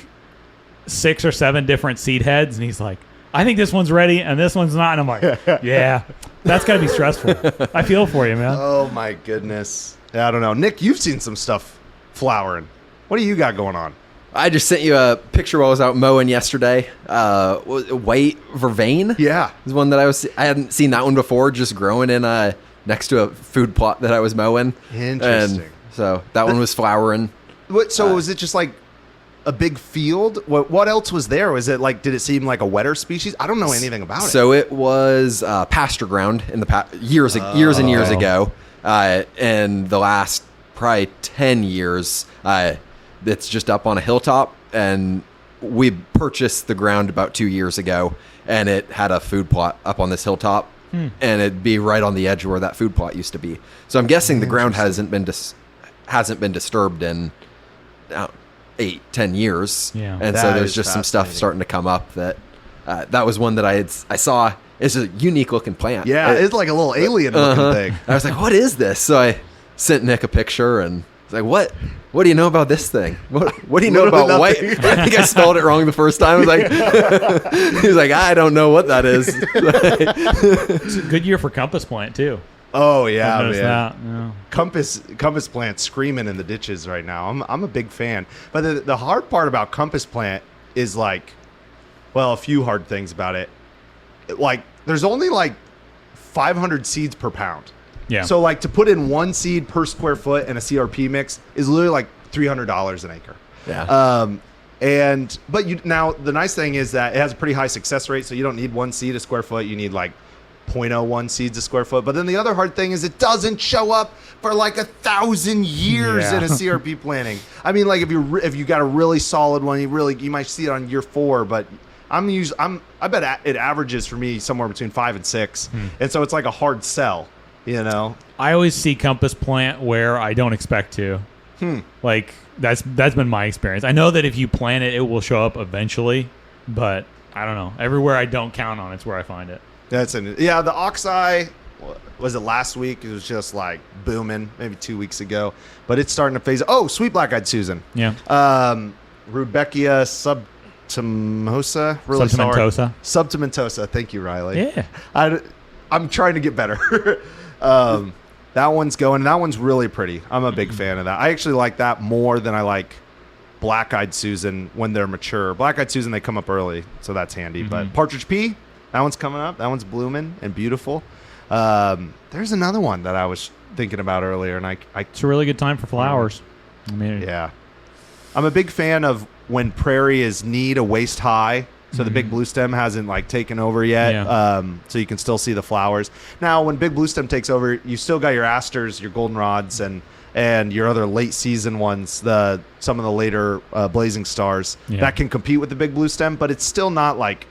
6 or 7 different seed heads, and he's like, "I think this one's ready, and this one's not." And I'm like, "Yeah, that's got to be stressful." I feel for you, man. Oh my goodness. Yeah, I don't know, Nick. You've seen some stuff flowering. What do you got going on? I just sent you a picture while I was out mowing yesterday. White vervain. Yeah, is one that I hadn't seen that one before. Just growing in next to a food plot that I was mowing. Interesting. And so that one was flowering. So was it just like a big field? What else was there? Was it like? Did it seem like a wetter species? I don't know anything about it. So it was pasture ground in the years and years ago. In the last probably 10 years, it's just up on a hilltop, and we purchased the ground about 2 years ago, and it had a food plot up on this hilltop and it'd be right on the edge where that food plot used to be. So I'm guessing the ground hasn't been disturbed in 8-10 years. Yeah. And so That there's is just some stuff fascinating. starting to come up that was one that I saw. It's a unique looking plant. Yeah, it's like a little alien looking thing. I was like, what is this? So I sent Nick a picture and was like, what do you know about this thing? What do you know Literally about white? nothing. I think I spelled it wrong the first time. I was like, he was like, I don't know what that is. It's a good year for compass plant too. Oh yeah, I've man. noticed that. Yeah. Compass plant screaming in the ditches right now. I'm a big fan. But the hard part about compass plant is like, well, a few hard things about it. Like there's only like 500 seeds per pound. Yeah. So like to put in one seed per square foot in a CRP mix is literally like $300 an acre. Yeah. But now the nice thing is that it has a pretty high success rate, so you don't need one seed a square foot. You need like 0.01 seeds a square foot. But then the other hard thing is it doesn't show up for like 1,000 years Yeah. in a CRP planting. I mean, like if you got a really solid one, you might see it on year 4, but I bet it averages for me somewhere between 5 and 6, and so it's like a hard sell, you know. I always see compass plant where I don't expect to. Like that's been my experience. I know that if you plant it, it will show up eventually, but I don't know. Everywhere I don't count on, it's where I find it. The oxeye, was it last week? It was just like booming, maybe 2 weeks ago, but it's starting to phase. Oh, sweet black-eyed Susan. Yeah. Rudbeckia subtomentosa. Really Subtomentosa. sorry. Subtomentosa. Thank you, Riley. Yeah. I'm trying to get better. That one's going. That one's really pretty. I'm a big fan of that. I actually like that more than I like black-eyed Susan when they're mature. Black-eyed Susan, they come up early, so that's handy. But partridge pea, that one's coming up. That one's blooming and beautiful. There's another one that I was thinking about earlier, and I It's a really good time for flowers. I mean, yeah. I'm a big fan of when prairie is knee to waist high, so the big blue stem hasn't like taken over yet. Yeah. So you can still see the flowers. Now, when big blue stem takes over, you still got your asters, your goldenrods, and your other late season ones. Some of the later blazing stars that can compete with the big blue stem, but it's still not like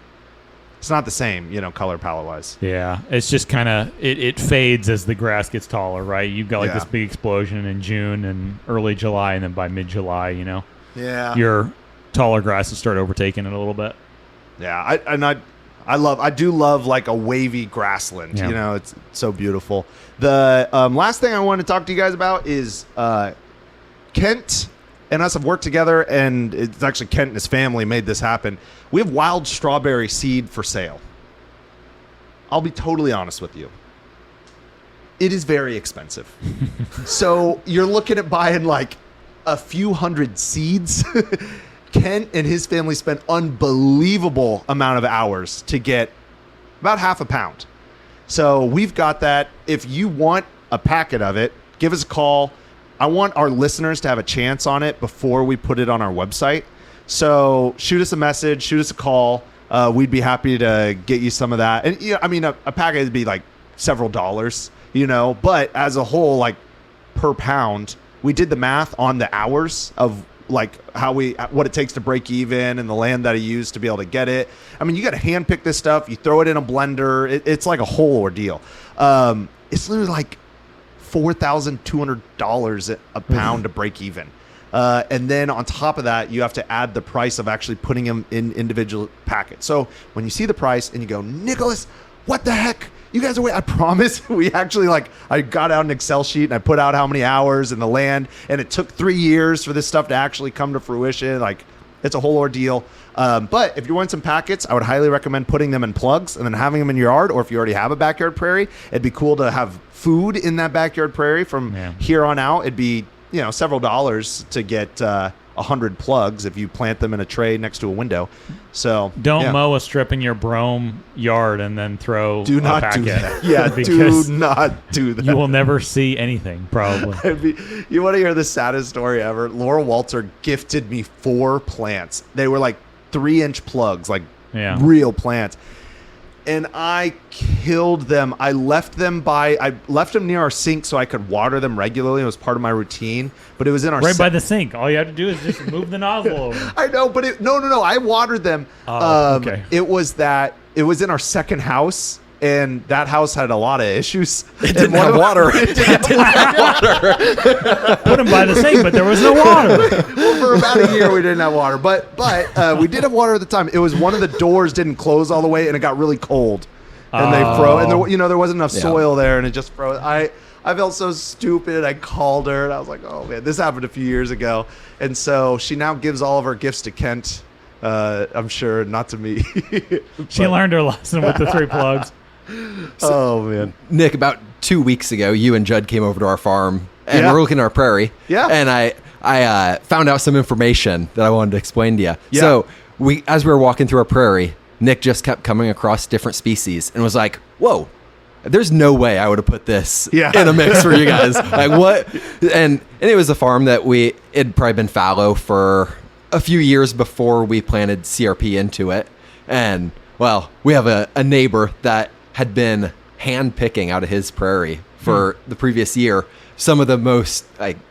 it's not the same, color palette wise. yeah, it's just kind of it fades as the grass gets taller, right? You've got like this big explosion in June and early July, and then by mid-July, Yeah. your taller grasses start overtaking it a little bit. Yeah, I do love like a wavy grassland. Yeah. It's so beautiful. The last thing I want to talk to you guys about is Kent and us have worked together, and it's actually Kent and his family made this happen. We have wild strawberry seed for sale. I'll be totally honest with you. It is very expensive. So you're looking at buying like a few hundred seeds. Kent and his family spent unbelievable amount of hours to get about half a pound. So we've got that. If you want a packet of it, give us a call. I want our listeners to have a chance on it before we put it on our website. So shoot us a message, shoot us a call. We'd be happy to get you some of that. And a packet would be like several dollars, but as a whole, like per pound, we did the math on the hours of like what it takes to break even and the land that he used to be able to get it. I mean, you got to hand pick this stuff. You throw it in a blender. It's like a whole ordeal. It's literally like $4,200 a pound to break even. And then on top of that, you have to add the price of actually putting them in individual packets. So when you see the price and you go, Nicolas, what the heck? You guys are I promise we actually I got out an Excel sheet and I put out how many hours in the land, and it took 3 years for this stuff to actually come to fruition. It's a whole ordeal. But if you want some packets, I would highly recommend putting them in plugs and then having them in your yard, or if you already have a backyard prairie, it'd be cool to have food in that backyard prairie from here on out. It'd be, several dollars to get 100 plugs if you plant them in a tray next to a window. So don't mow a strip in your brome yard and then throw do a not packet. do that. Yeah, do because not do that. you will never see anything, probably. You want to hear the saddest story ever? Laura Walter gifted me 4 plants. They were like 3-inch plugs, real plants. And I killed them. I left them near our sink so I could water them regularly. It was part of my routine, but it was in our by the sink. All you have to do is just move the nozzle over. I know, but no. I watered them. Okay. It was in our second house, and that house had a lot of issues. It didn't have water. Put them by the sink, but there was no water. Well, for about a year we didn't have water, but we did have water at the time. It was one of the doors didn't close all the way, and it got really cold, and they froze. And there wasn't enough soil there, and it just froze. I felt so stupid. I called her, and I was like, "Oh man, this happened a few years ago." And so she now gives all of her gifts to Kent. I'm sure not to me. She learned her lesson with the 3 plugs. Oh man, Nick, about 2 weeks ago, you and Judd came over to our farm, and we're looking at our prairie. Yeah. And I found out some information that I wanted to explain to you. Yeah. So as we were walking through our prairie, Nick just kept coming across different species and was like, "Whoa, there's no way I would have put this in a mix for you guys." Like what? And it was a farm that it'd probably been fallow for a few years before we planted CRP into it. And well, we have a neighbor that had been hand picking out of his prairie for the previous year some of the most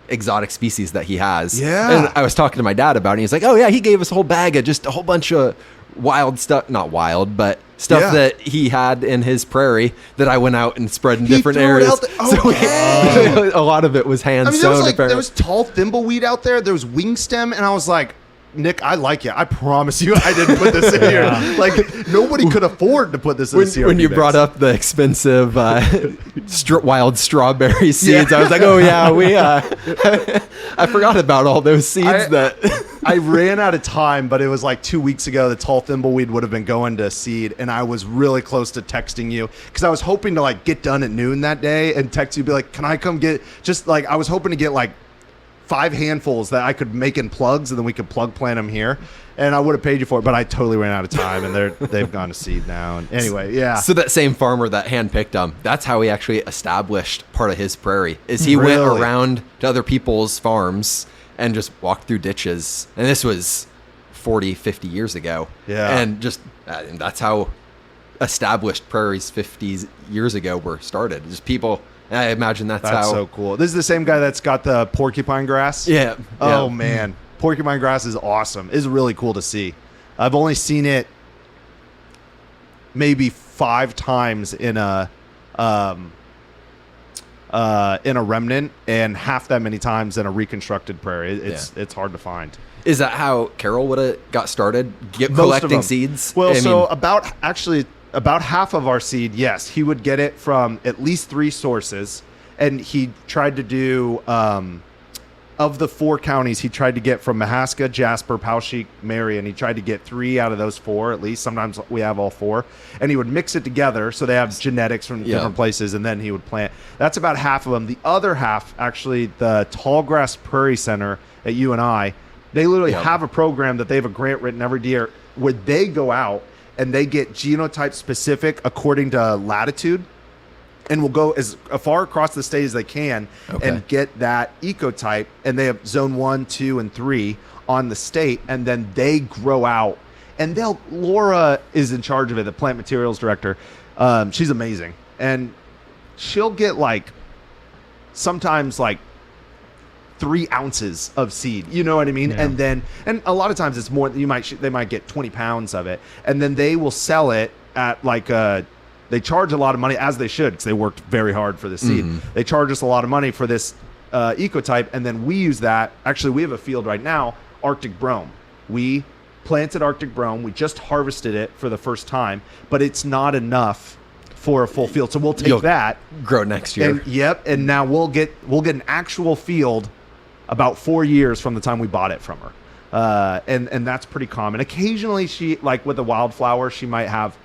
exotic species that he has. Yeah. And I was talking to my dad about it. He's like, "Oh yeah, he gave us a whole bag of just a whole bunch of wild stuff, not wild, but stuff that he had in his prairie that I went out and spread in different areas." Okay. A lot of it was hand sown. There was tall thimbleweed out there. There was wing stem, and I was like, "Nick, I like you. I promise you, I didn't put this in here. Like nobody could afford to put this in CRP when you mix." brought up the expensive wild strawberry seeds, I was like, "Oh yeah, I forgot about all those seeds." I ran out of time, but it was like 2 weeks ago. The tall thimbleweed would have been going to seed, and I was really close to texting you because I was hoping to get done at noon that day and text you, be like, "Can I come get?" I was hoping to get 5 handfuls that I could make in plugs, and then we could plug plant them here, and I would have paid you for it, but I totally ran out of time, and they've gone to seed now. And anyway, yeah. So that same farmer that handpicked them, that's how he actually established part of his prairie. Is he went around to other people's farms and just walked through ditches, and this was 40, 50 years ago. Yeah. And and that's how established prairies 50 years ago were started. Just people. I imagine that's how. So cool. This is the same guy that's got the porcupine grass. Yeah. Oh man, porcupine grass is awesome. It's really cool to see. I've only seen it maybe 5 times in a remnant, and half that many times in a reconstructed prairie. It's hard to find. Is that how Carroll would have got started? Collecting seeds? Well, about half of our seed, yes, he would get it from at least 3 sources, and he tried to do of the 4 counties. He tried to get from Mahaska, Jasper, Poweshiek, Marion. He tried to get 3 out of those 4 at least. Sometimes we have all 4, and he would mix it together so they have genetics from different places, and then he would plant. That's about half of them. The other half, actually, the Tallgrass Prairie Center at UNI, they literally have a program that they have a grant written every year where they go out and they get genotype specific according to latitude, and will go as far across the state as they can and get that ecotype. And they have zone 1, 2, and 3 on the state, and then they grow out. And Laura is in charge of it, the plant materials director. She's amazing, and she'll get sometimes 3 ounces of seed, you know what I mean? Yeah. And a lot of times it's more. They might get 20 pounds of it, and then they will sell it at they charge a lot of money, as they should, because they worked very hard for the seed. They charge us a lot of money for this ecotype, and then we use that. Actually, we have a field right now, Arctic brome. We planted Arctic brome. We just harvested it for the first time, but it's not enough for a full field. So we'll take that, grow next year. And now we'll get an actual field about 4 years from the time we bought it from her. And that's pretty common. Occasionally she, with the wildflower, she might have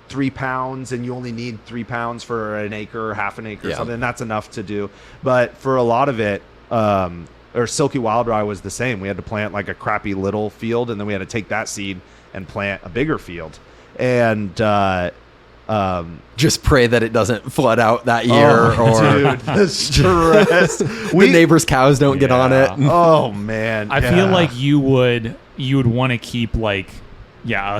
3 pounds, and you only need 3 pounds for an acre or half an acre or something. And that's enough to do. But for a lot of it, or Silky Wild Rye was the same. We had to plant a crappy little field, and then we had to take that seed and plant a bigger field. And just pray that it doesn't flood out that year, dude, the stress. The neighbors' cows don't get on it. Oh man, I feel like you would want to keep a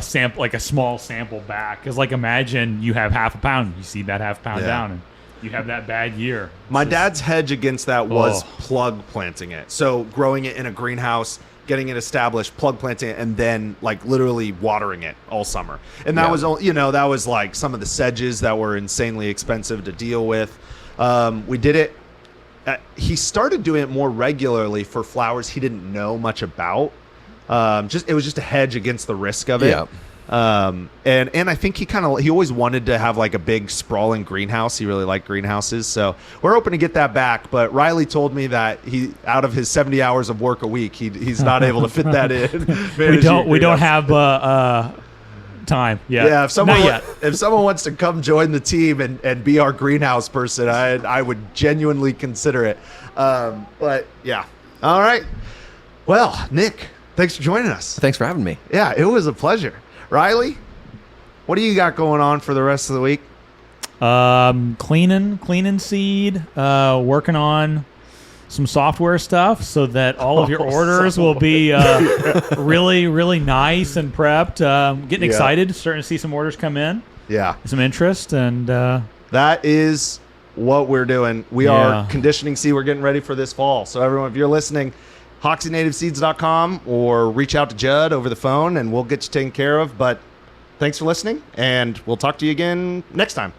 sample, a small sample back, because imagine you have half a pound, you see that half pound down, and you have that bad year. My dad's hedge against that was plug planting it. So growing it in a greenhouse, getting it established, plug planting it, and then like literally watering it all summer. And that was, that was like some of the sedges that were insanely expensive to deal with. We did it. He started doing it more regularly for flowers he didn't know much about. It was just a hedge against the risk of it. Yeah. And I think he always wanted to have like a big sprawling greenhouse. He really liked greenhouses. So we're hoping to get that back. But Riley told me that out of his 70 hours of work a week, he's not able to fit that in. we don't have time yet. Yeah. If someone wants to come join the team and be our greenhouse person, I would genuinely consider it. But yeah. All right. Well, Nick, thanks for joining us. Thanks for having me. Yeah, it was a pleasure. Riley, what do you got going on for the rest of the week? Cleaning seed, working on some software stuff so that all of your orders will be really, really nice and prepped. Getting excited, starting to see some orders come in. Yeah. Some interest. And that is what we're doing. We are conditioning seed. We're getting ready for this fall. So everyone, if you're listening, HoxieNativeSeeds.com or reach out to Judd over the phone and we'll get you taken care of. But thanks for listening, and we'll talk to you again next time.